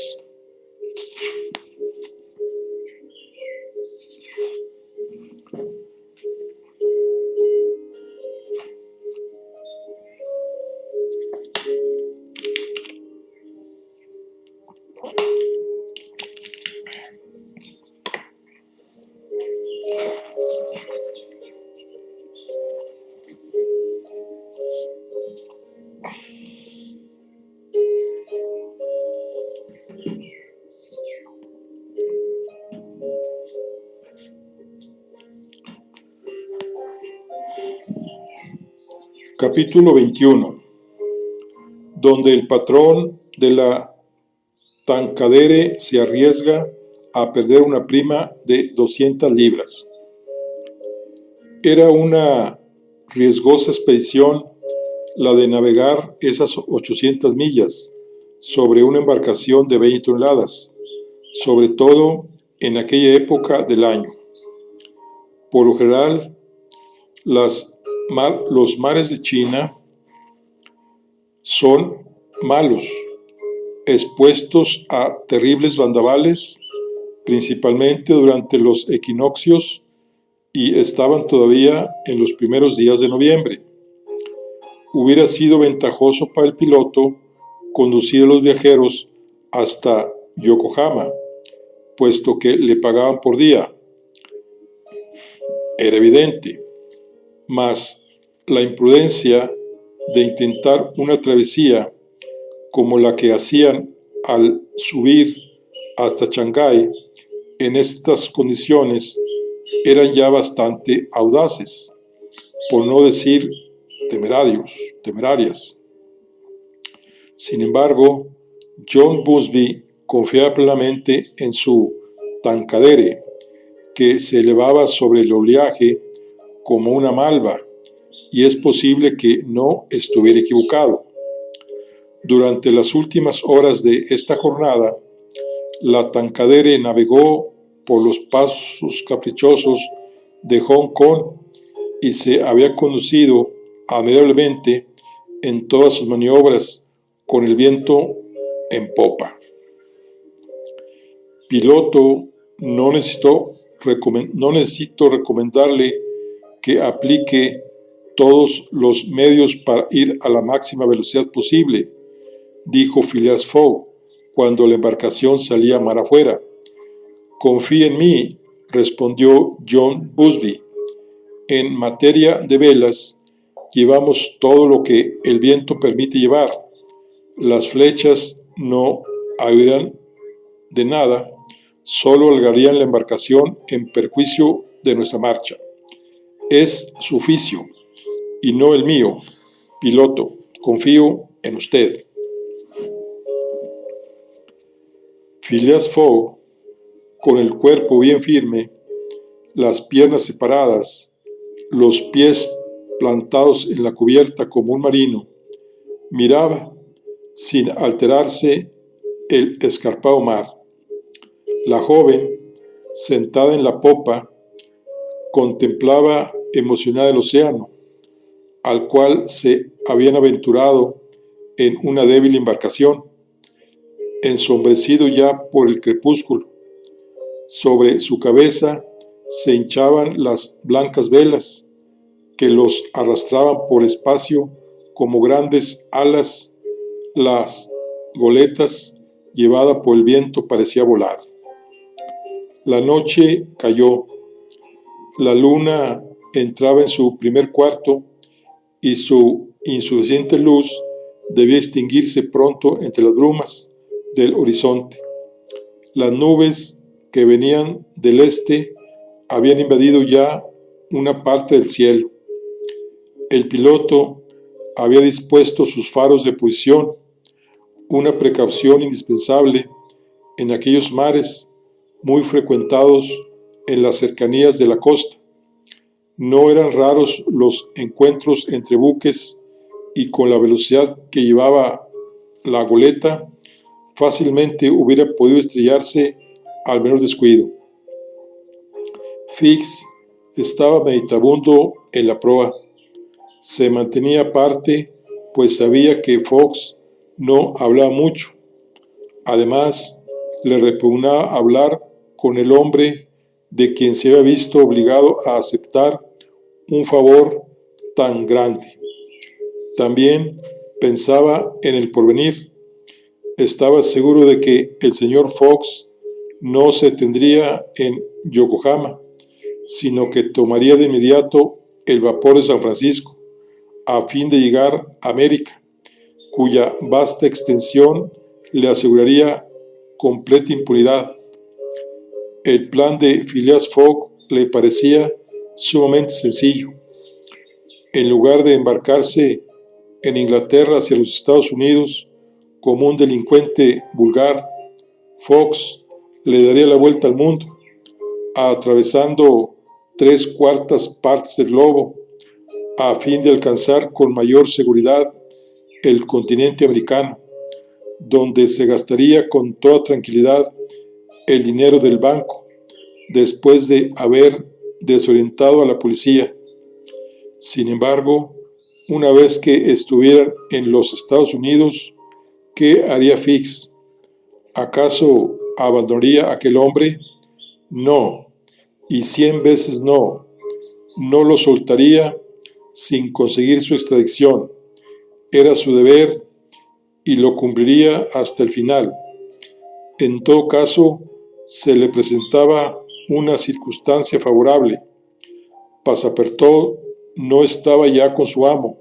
Capítulo 21, donde el patrón de la Tankadere se arriesga a perder una prima de 200 libras. Era una riesgosa expedición la de navegar esas 800 millas sobre una embarcación de 20 toneladas, sobre todo en aquella época del año. Por lo general, los mares de China son malos, expuestos a terribles vendavales, principalmente durante los equinoccios, y estaban todavía en los primeros días de noviembre. Hubiera sido ventajoso para el piloto conducir a los viajeros hasta Yokohama, puesto que le pagaban por día. Era evidente, mas la imprudencia de intentar una travesía como la que hacían al subir hasta Shanghái en estas condiciones eran ya bastante audaces, por no decir temerarias. Sin embargo, John Busby confiaba plenamente en su Tankadere, que se elevaba sobre el oleaje como una malva, y es posible que no estuviera equivocado. Durante las últimas horas de esta jornada, la Tankadere navegó por los pasos caprichosos de Hong Kong y se había conducido admirablemente en todas sus maniobras con el viento en popa. Piloto, no necesito recomendarle que aplique todos los medios para ir a la máxima velocidad posible, dijo Phileas Fogg cuando la embarcación salía mar afuera. Confíe en mí, respondió John Busby. En materia de velas, llevamos todo lo que el viento permite llevar. Las flechas no ayudarán de nada, solo holgarían la embarcación en perjuicio de nuestra marcha. Es su oficio y no el mío. Piloto, confío en usted. Phileas Fogg, con el cuerpo bien firme, las piernas separadas, los pies plantados en la cubierta como un marino, miraba, sin alterarse, el escarpado mar. La joven, sentada en la popa, contemplaba emocionada el océano, al cual se habían aventurado en una débil embarcación, ensombrecido ya por el crepúsculo. Sobre su cabeza se hinchaban las blancas velas que los arrastraban por espacio como grandes alas. Las goletas, llevada por el viento, parecía volar. La noche cayó. La luna entraba en su primer cuarto y su insuficiente luz debía extinguirse pronto entre las brumas del horizonte. Las nubes que venían del este habían invadido ya una parte del cielo. El piloto había dispuesto sus faros de posición, una precaución indispensable en aquellos mares muy frecuentados en las cercanías de la costa. No eran raros los encuentros entre buques y con la velocidad que llevaba la goleta, fácilmente hubiera podido estrellarse al menor descuido. Fix estaba meditabundo en la proa. Se mantenía aparte, pues sabía que Fox no hablaba mucho. Además, le repugnaba hablar con el hombre de quien se había visto obligado a aceptar un favor tan grande. También pensaba en el porvenir. Estaba seguro de que el señor Fox no se tendría en Yokohama, sino que tomaría de inmediato el vapor de San Francisco, a fin de llegar a América, cuya vasta extensión le aseguraría completa impunidad. El plan de Phileas Fogg le parecía sumamente sencillo. En lugar de embarcarse en Inglaterra hacia los Estados Unidos como un delincuente vulgar, Fox le daría la vuelta al mundo, atravesando 3/4 partes del globo, a fin de alcanzar con mayor seguridad el continente americano, donde se gastaría con toda tranquilidad el dinero del banco, después de haber desorientado a la policía. Sin embargo, una vez que estuvieran en los Estados Unidos, ¿qué haría Fix? ¿Acaso abandonaría a aquel hombre? No, y 100 veces no. No lo soltaría sin conseguir su extradición. Era su deber y lo cumpliría hasta el final. En todo caso, se le presentaba una circunstancia favorable. Passepartout no estaba ya con su amo,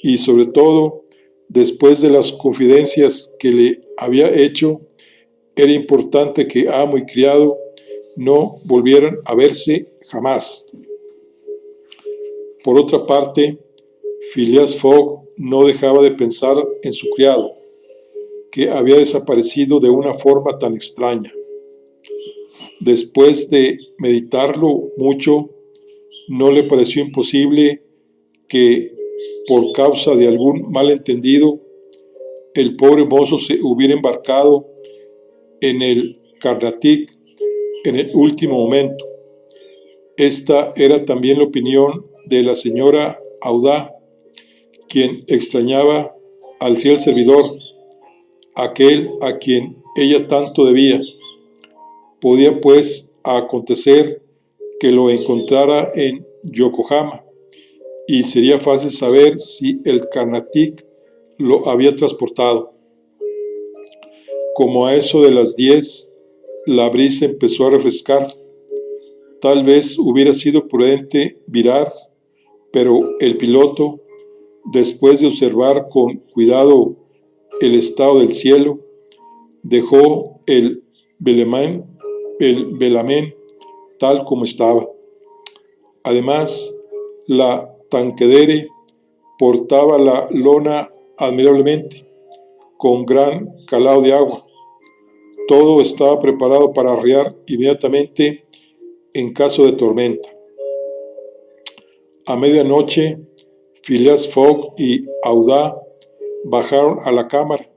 y sobre todo, después de las confidencias que le había hecho, era importante que amo y criado no volvieran a verse jamás. Por otra parte, Phileas Fogg no dejaba de pensar en su criado, que había desaparecido de una forma tan extraña. Después de meditarlo mucho, no le pareció imposible que, por causa de algún malentendido, el pobre mozo se hubiera embarcado en el Carnatic en el último momento. Esta era también la opinión de la señora Audá, quien extrañaba al fiel servidor, aquel a quien ella tanto debía. Podía pues acontecer que lo encontrara en Yokohama, y sería fácil saber si el Carnatic lo había transportado. Como a eso de las 10, la brisa empezó a refrescar. Tal vez hubiera sido prudente virar, pero el piloto, después de observar con cuidado el estado del cielo, dejó el velamen tal como estaba. Además, la Tankredere portaba la lona admirablemente, con gran calado de agua. Todo estaba preparado para arriar inmediatamente en caso de tormenta. A medianoche, Phileas Fogg y Aouda bajaron a la cámara.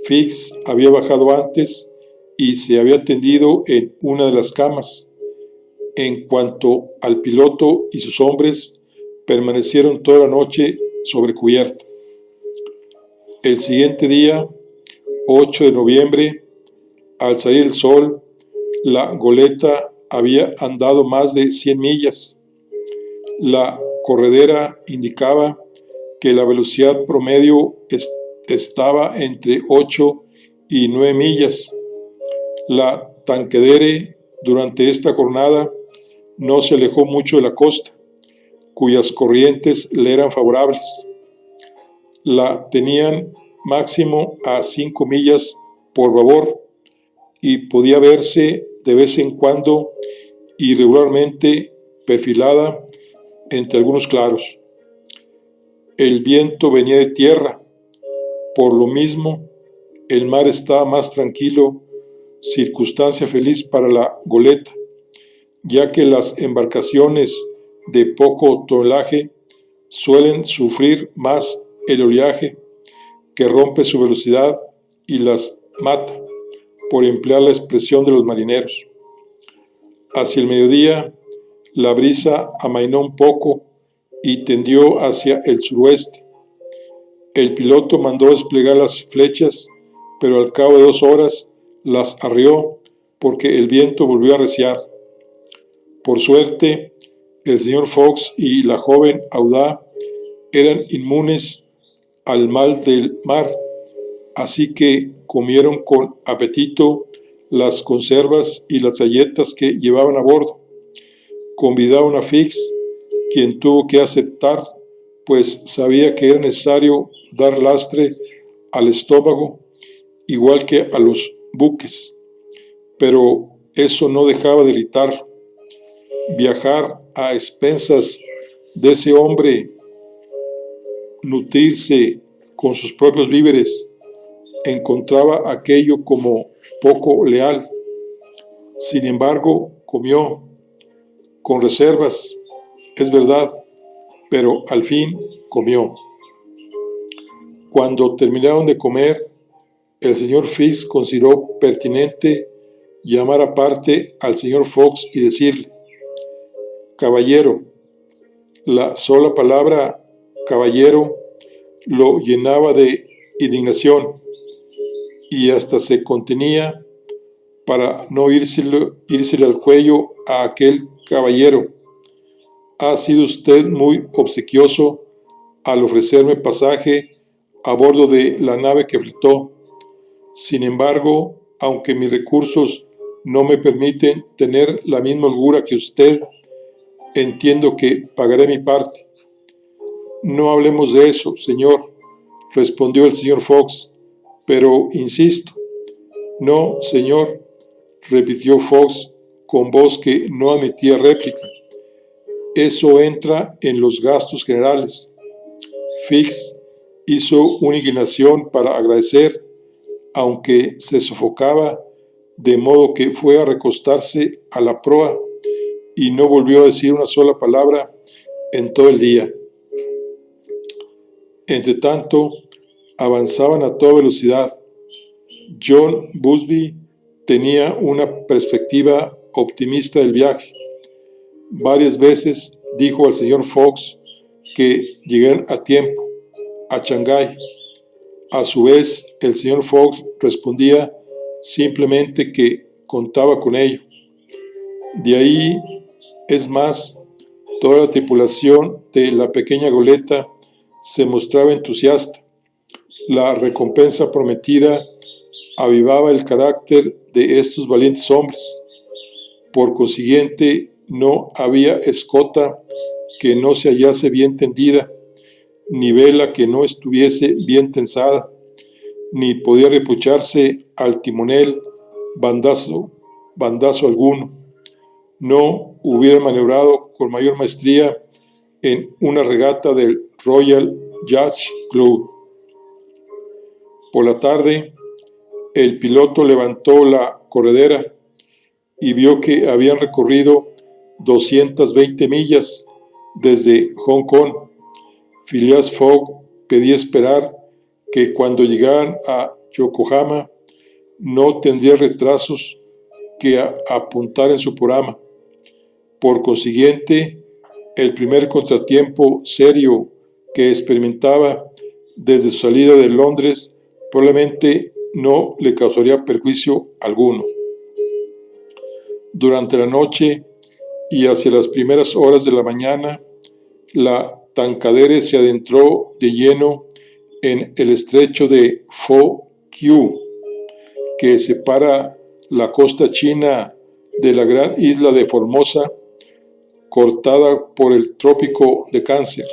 Fix había bajado antes y se había tendido en una de las camas. En cuanto al piloto y sus hombres, permanecieron toda la noche sobre cubierta. El siguiente día, 8 de noviembre, al salir el sol, la goleta había andado más de 100 millas. La corredera indicaba que la velocidad promedio estaba entre 8 y 9 millas. La Tanquedere durante esta jornada no se alejó mucho de la costa, cuyas corrientes le eran favorables. La tenían máximo a 5 millas por babor y podía verse de vez en cuando irregularmente perfilada entre algunos claros. El viento venía de tierra, por lo mismo el mar estaba más tranquilo, circunstancia feliz para la goleta, ya que las embarcaciones de poco tonelaje suelen sufrir más el oleaje, que rompe su velocidad y las mata, por emplear la expresión de los marineros. Hacia el mediodía, la brisa amainó un poco y tendió hacia el suroeste. El piloto mandó desplegar las flechas, pero al cabo de 2 horas las arrió porque el viento volvió a arreciar. Por suerte, el señor Fox y la joven Aouda eran inmunes al mal del mar, así que comieron con apetito las conservas y las galletas que llevaban a bordo. Convidaron a Fix, quien tuvo que aceptar, pues sabía que era necesario dar lastre al estómago, igual que a los buques, pero eso no dejaba de irritarlo. Viajar a expensas de ese hombre, nutrirse con sus propios víveres, encontraba aquello como poco leal. Sin embargo, comió, con reservas, es verdad, pero al fin comió. Cuando terminaron de comer, el señor Fix consideró pertinente llamar aparte al señor Fox y decirle: caballero. La sola palabra caballero lo llenaba de indignación y hasta se contenía para no írsele al cuello a aquel caballero. Ha sido usted muy obsequioso al ofrecerme pasaje a bordo de la nave que fletó. Sin embargo, aunque mis recursos no me permiten tener la misma holgura que usted, entiendo que pagaré mi parte. No hablemos de eso, señor, respondió el señor Fox, pero insisto. No, señor, repitió Fox con voz que no admitía réplica. Eso entra en los gastos generales. Fix hizo una inclinación para agradecer, aunque se sofocaba, de modo que fue a recostarse a la proa y no volvió a decir una sola palabra en todo el día. Entretanto, avanzaban a toda velocidad. John Busby tenía una perspectiva optimista del viaje. Varias veces dijo al señor Fox que llegaran a tiempo a Shanghái. A su vez, el señor Fox respondía simplemente que contaba con ello. De ahí, es más, toda la tripulación de la pequeña goleta se mostraba entusiasta. La recompensa prometida avivaba el carácter de estos valientes hombres. Por consiguiente, no había escota que no se hallase bien tendida, ni vela que no estuviese bien tensada, ni podía reprocharse al timonel bandazo alguno. No hubiera maniobrado con mayor maestría en una regata del Royal Yacht Club. Por la tarde, El piloto levantó la corredera y vio que habían recorrido 220 millas desde Hong Kong. Phileas Fogg pedía esperar que cuando llegaran a Yokohama no tendría retrasos que apuntar en su programa. Por consiguiente, el primer contratiempo serio que experimentaba desde su salida de Londres probablemente no le causaría perjuicio alguno. Durante la noche y hacia las primeras horas de la mañana, la Tankadere se adentró de lleno en el estrecho de Fo Kiu, que separa la costa china de la gran isla de Formosa, cortada por el trópico de Cáncer.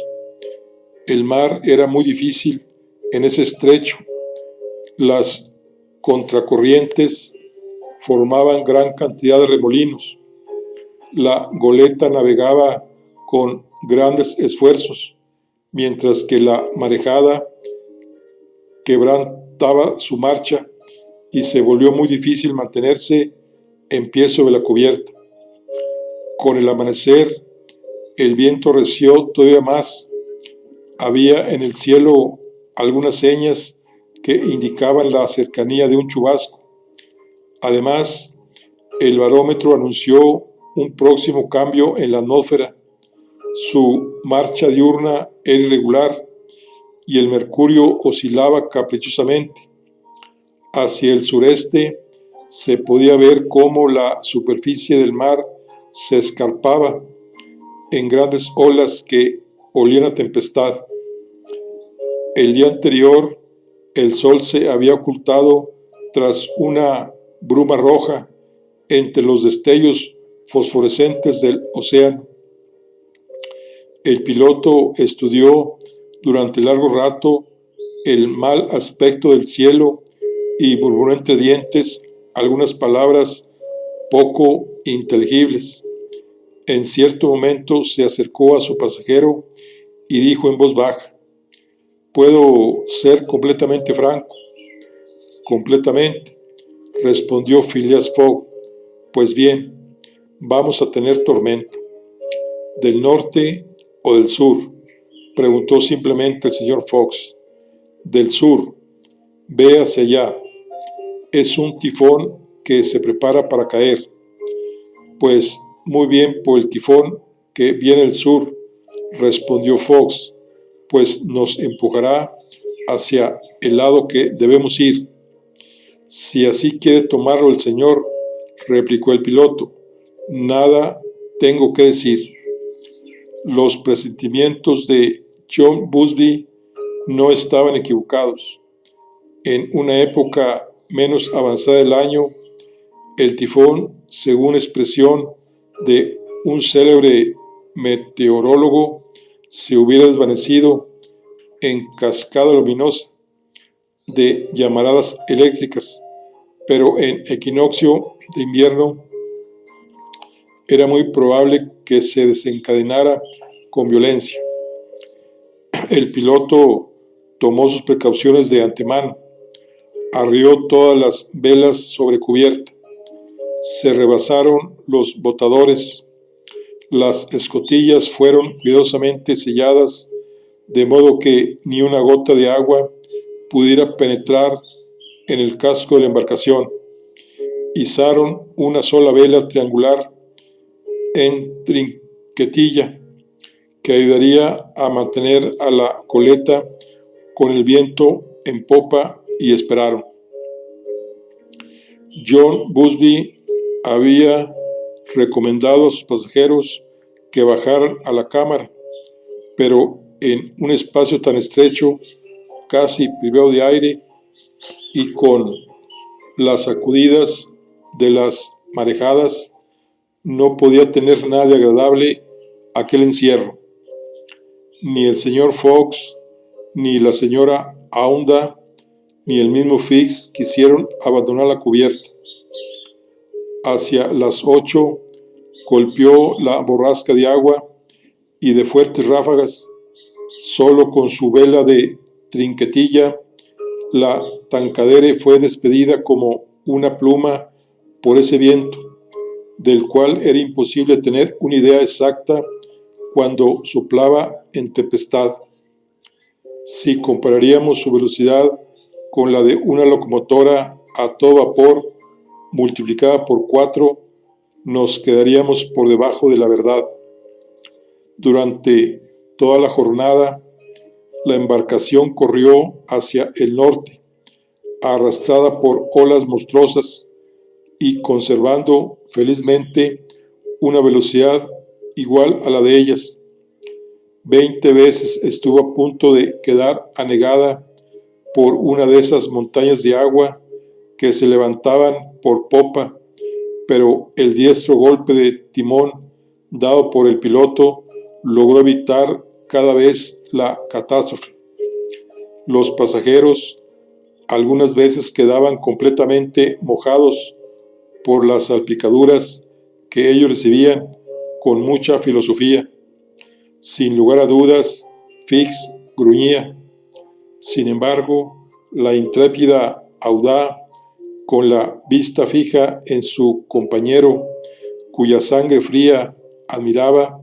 El mar era muy difícil en ese estrecho. Las contracorrientes formaban gran cantidad de remolinos. La goleta navegaba con grandes esfuerzos, mientras que la marejada quebrantaba su marcha y se volvió muy difícil mantenerse en pie sobre la cubierta. Con el amanecer, el viento reció todavía más. Había en el cielo algunas señas que indicaban la cercanía de un chubasco. Además, el barómetro anunció un próximo cambio en la atmósfera. Su marcha diurna era irregular y el mercurio oscilaba caprichosamente. Hacia el sureste se podía ver cómo la superficie del mar se escarpaba en grandes olas que olían a tempestad. El día anterior, el sol se había ocultado tras una bruma roja entre los destellos fosforescentes del océano. El piloto estudió durante largo rato el mal aspecto del cielo y murmuró entre dientes algunas palabras poco inteligibles. En cierto momento se acercó a su pasajero y dijo en voz baja: «¿Puedo ser completamente franco?» «Completamente», respondió Phileas Fogg. «Pues bien, vamos a tener tormenta». «¿Del norte o del sur?», preguntó simplemente el señor Fox. «Del sur. Ve hacia allá. Es un tifón que se prepara para caer». «Pues muy bien por el tifón que viene del sur», respondió Fox, «pues nos empujará hacia el lado que debemos ir». «Si así quiere tomarlo el señor», replicó el piloto, «nada tengo que decir». Los presentimientos de John Busby no estaban equivocados. En una época menos avanzada del año, el tifón, según expresión de un célebre meteorólogo, se hubiera desvanecido en cascada luminosa de llamaradas eléctricas, pero en equinoccio de invierno era muy probable que se desencadenara con violencia. El piloto tomó sus precauciones de antemano, arrió todas las velas sobre cubierta, se rebasaron los botadores, las escotillas fueron cuidadosamente selladas de modo que ni una gota de agua pudiera penetrar en el casco de la embarcación. Izaron una sola vela triangular en trinquetilla que ayudaría a mantener a la goleta con el viento en popa y esperaron. John Busby había recomendado a sus pasajeros que bajaran a la cámara, pero en un espacio tan estrecho, casi privado de aire, y con las sacudidas de las marejadas, no podía tener nada de agradable aquel encierro. Ni el señor Fox, ni la señora Aouda, ni el mismo Fix quisieron abandonar la cubierta. Hacia las 8 golpeó la borrasca de agua y de fuertes ráfagas. Solo con su vela de trinquetilla, la Tancadere fue despedida como una pluma por ese viento, del cual era imposible tener una idea exacta cuando soplaba en tempestad. Si compararíamos su velocidad con la de una locomotora a todo vapor multiplicada por 4, nos quedaríamos por debajo de la verdad. Durante toda la jornada, la embarcación corrió hacia el norte, arrastrada por olas monstruosas y conservando felizmente una velocidad igual a la de ellas. 20 veces estuvo a punto de quedar anegada por una de esas montañas de agua que se levantaban por popa, pero el diestro golpe de timón dado por el piloto logró evitar cada vez la catástrofe. Los pasajeros algunas veces quedaban completamente mojados por las salpicaduras que ellos recibían con mucha filosofía. Sin lugar a dudas, Fix gruñía. Sin embargo, la intrépida Audá, con la vista fija en su compañero, cuya sangre fría admiraba,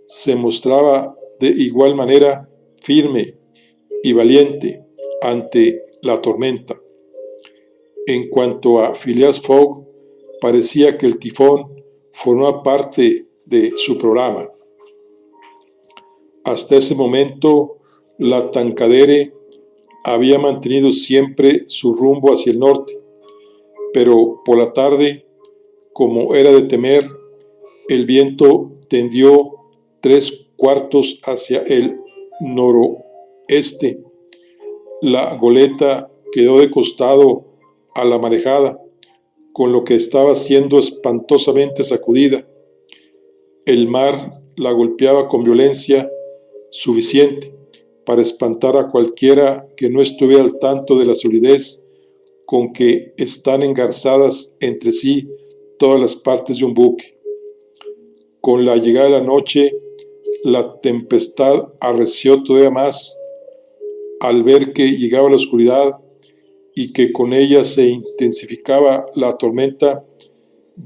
se mostraba de igual manera firme y valiente ante la tormenta. En cuanto a Phileas Fogg, parecía que el tifón formaba parte de su programa. Hasta ese momento, la Tancadere había mantenido siempre su rumbo hacia el norte, pero por la tarde, como era de temer, el viento tendió 3/4 hacia el noroeste. La goleta quedó de costado a la marejada, con lo que estaba siendo espantosamente sacudida. El mar la golpeaba con violencia suficiente para espantar a cualquiera que no estuviera al tanto de la solidez con que están engarzadas entre sí todas las partes de un buque. Con la llegada de la noche, la tempestad arreció todavía más. Al ver que llegaba la oscuridad y que con ella se intensificaba la tormenta,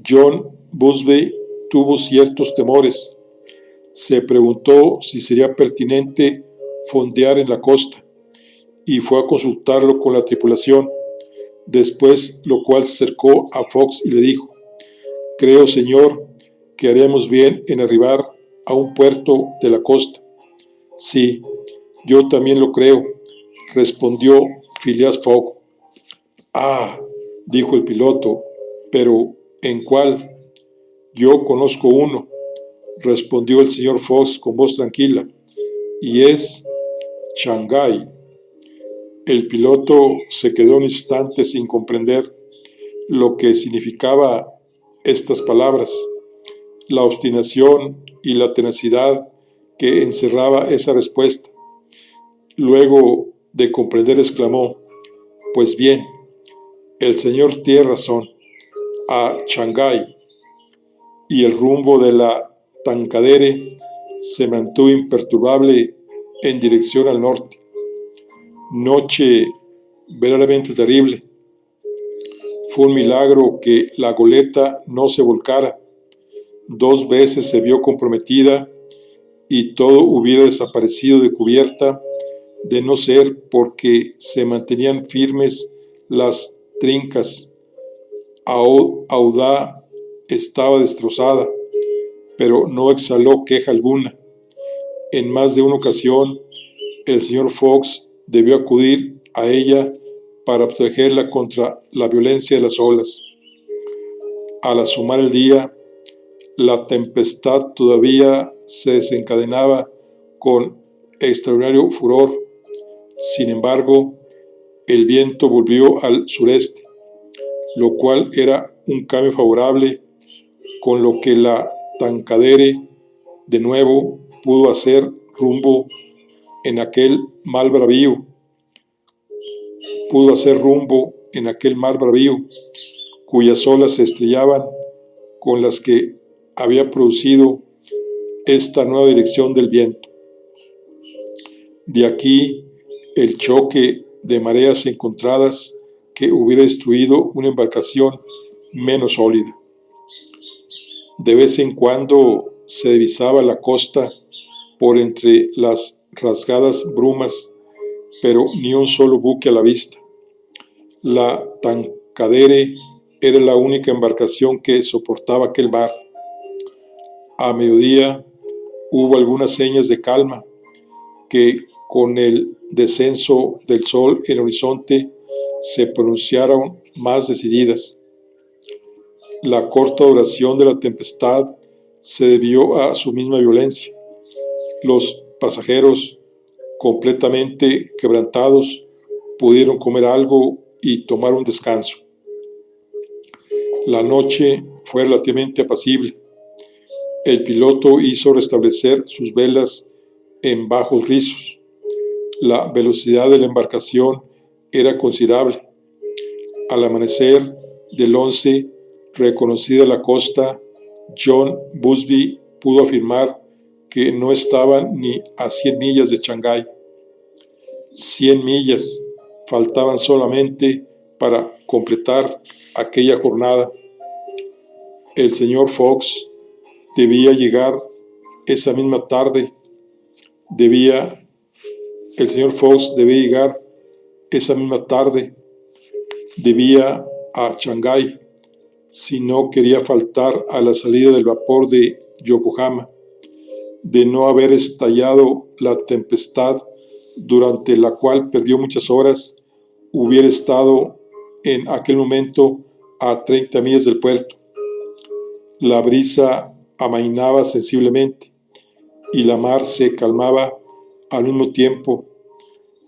John Busby tuvo ciertos temores. Se preguntó si sería pertinente fondear en la costa y fue a consultarlo con la tripulación, después lo cual se acercó a Fox y le dijo: «Creo, señor, que haremos bien en arribar a un puerto de la costa». «Sí, yo también lo creo», respondió Phileas Fogg. «Ah», dijo el piloto, «pero ¿en cuál?» «Yo conozco uno», respondió el señor Fox con voz tranquila, «y es Shanghái». El piloto se quedó un instante sin comprender lo que significaba estas palabras, la obstinación y la tenacidad que encerraba esa respuesta. Luego de comprender, exclamó: «Pues bien, el señor tiene razón, a Shanghái». Y el rumbo de la Tancadere se mantuvo imperturbable en dirección al norte. Noche verdaderamente terrible. Fue un milagro que la goleta no se volcara. 2 veces se vio comprometida y todo hubiera desaparecido de cubierta, de no ser porque se mantenían firmes las trincas. Audá estaba destrozada, pero no exhaló queja alguna. En más de una ocasión, el señor Fox debió acudir a ella para protegerla contra la violencia de las olas. Al asomar el día, la tempestad todavía se desencadenaba con extraordinario furor. Sin embargo, el viento volvió al sureste, lo cual era un cambio favorable, con lo que la Tancadere de nuevo pudo hacer rumbo en aquel mar bravío, cuyas olas se estrellaban con las que había producido esta nueva dirección del viento. De aquí el choque de mareas encontradas que hubiera destruido una embarcación menos sólida. De vez en cuando se divisaba la costa por entre las rasgadas brumas, pero ni un solo buque a la vista. La Tankadere era la única embarcación que soportaba aquel mar. A mediodía hubo algunas señas de calma que, con el descenso del sol en el horizonte, se pronunciaron más decididas. La corta duración de la tempestad se debió a su misma violencia. Los pasajeros, completamente quebrantados, pudieron comer algo y tomar un descanso. La noche fue relativamente apacible. El piloto hizo restablecer sus velas en bajos rizos. La velocidad de la embarcación era considerable. Al amanecer del 11, reconocida la costa, John Busby pudo afirmar que no estaban ni a 100 millas de Shanghái. 100 millas faltaban solamente para completar aquella jornada. El señor Fox debía llegar esa misma tarde. El señor Fox debía llegar esa misma tarde. Debía a Shanghái si no quería faltar a la salida del vapor de Yokohama. De no haber estallado la tempestad, durante la cual perdió muchas horas, hubiera estado en aquel momento a 30 millas del puerto. La brisa amainaba sensiblemente y la mar se calmaba al mismo tiempo.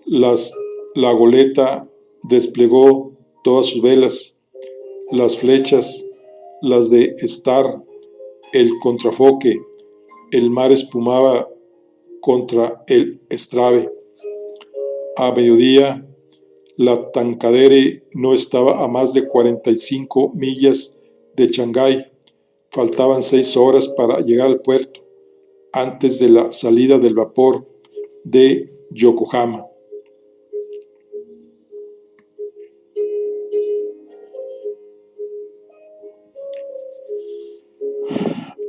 La goleta desplegó todas sus velas, las flechas, las de estar, el contrafoque. El mar espumaba contra el estrave. A mediodía, la Tankadere no estaba a más de 45 millas de Shanghái. Faltaban 6 horas para llegar al puerto, antes de la salida del vapor de Yokohama.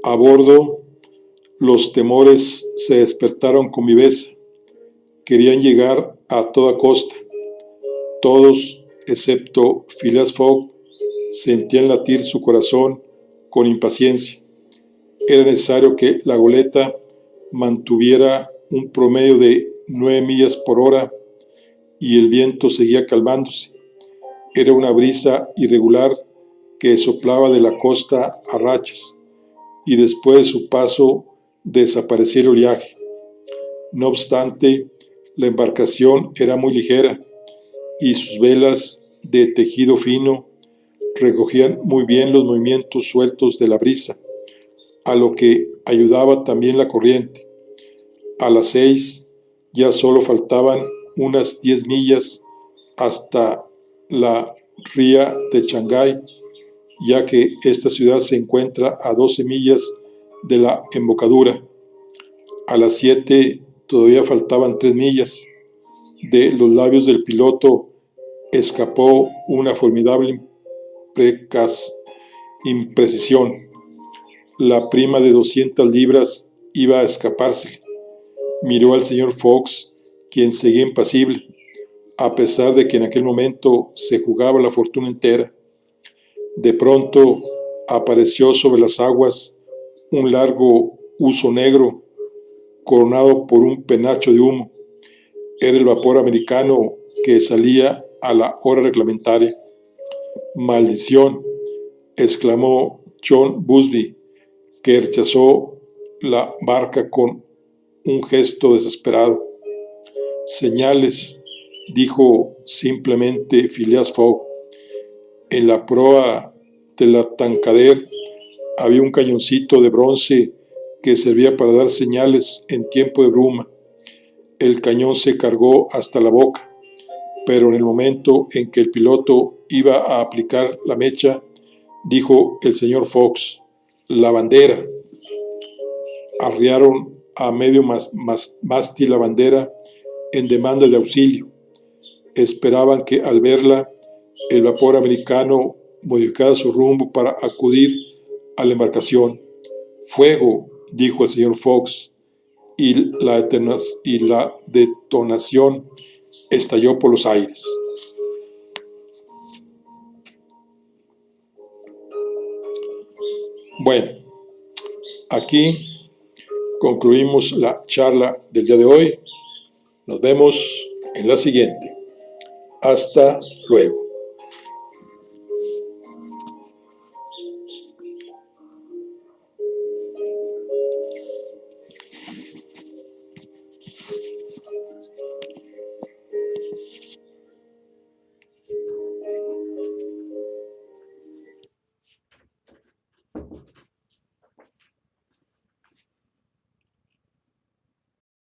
A bordo, los temores se despertaron con viveza. Querían llegar a toda costa. Todos, excepto Phileas Fogg, sentían latir su corazón con impaciencia. Era necesario que la goleta mantuviera un promedio de 9 millas por hora y el viento seguía calmándose. Era una brisa irregular que soplaba de la costa a rachas y después de su paso desaparecía el oleaje. No obstante, la embarcación era muy ligera y sus velas de tejido fino recogían muy bien los movimientos sueltos de la brisa, a lo que ayudaba también la corriente. A las 6 ya solo faltaban unas 10 millas hasta la ría de Shanghái, ya que esta ciudad se encuentra a 12 millas de la embocadura. A las 7 todavía faltaban 3 millas. De los labios del piloto escapó una formidable imprecisión. La prima de 200 libras iba a escaparse. Miró al señor Fox, quien seguía impasible, a pesar de que en aquel momento se jugaba la fortuna entera. De pronto apareció sobre las aguas un largo huso negro, coronado por un penacho de humo. Era el vapor americano que salía a la hora reglamentaria. «¡Maldición!», exclamó John Busby, que rechazó la barca con un gesto desesperado. «Señales», dijo simplemente Phileas Fogg. En la proa de la Tankadere había un cañoncito de bronce que servía para dar señales en tiempo de bruma. El cañón se cargó hasta la boca, pero en el momento en que el piloto iba a aplicar la mecha, dijo el señor Fox: «¡La bandera!». Arriaron a medio mástil la bandera en demanda de auxilio. Esperaban que al verla El vapor americano modificaba su rumbo para acudir a la embarcación. «Fuego», dijo el señor Fox, y la detonación estalló por los aires. Bueno, aquí concluimos la charla del día de hoy. Nos vemos en la siguiente. Hasta luego.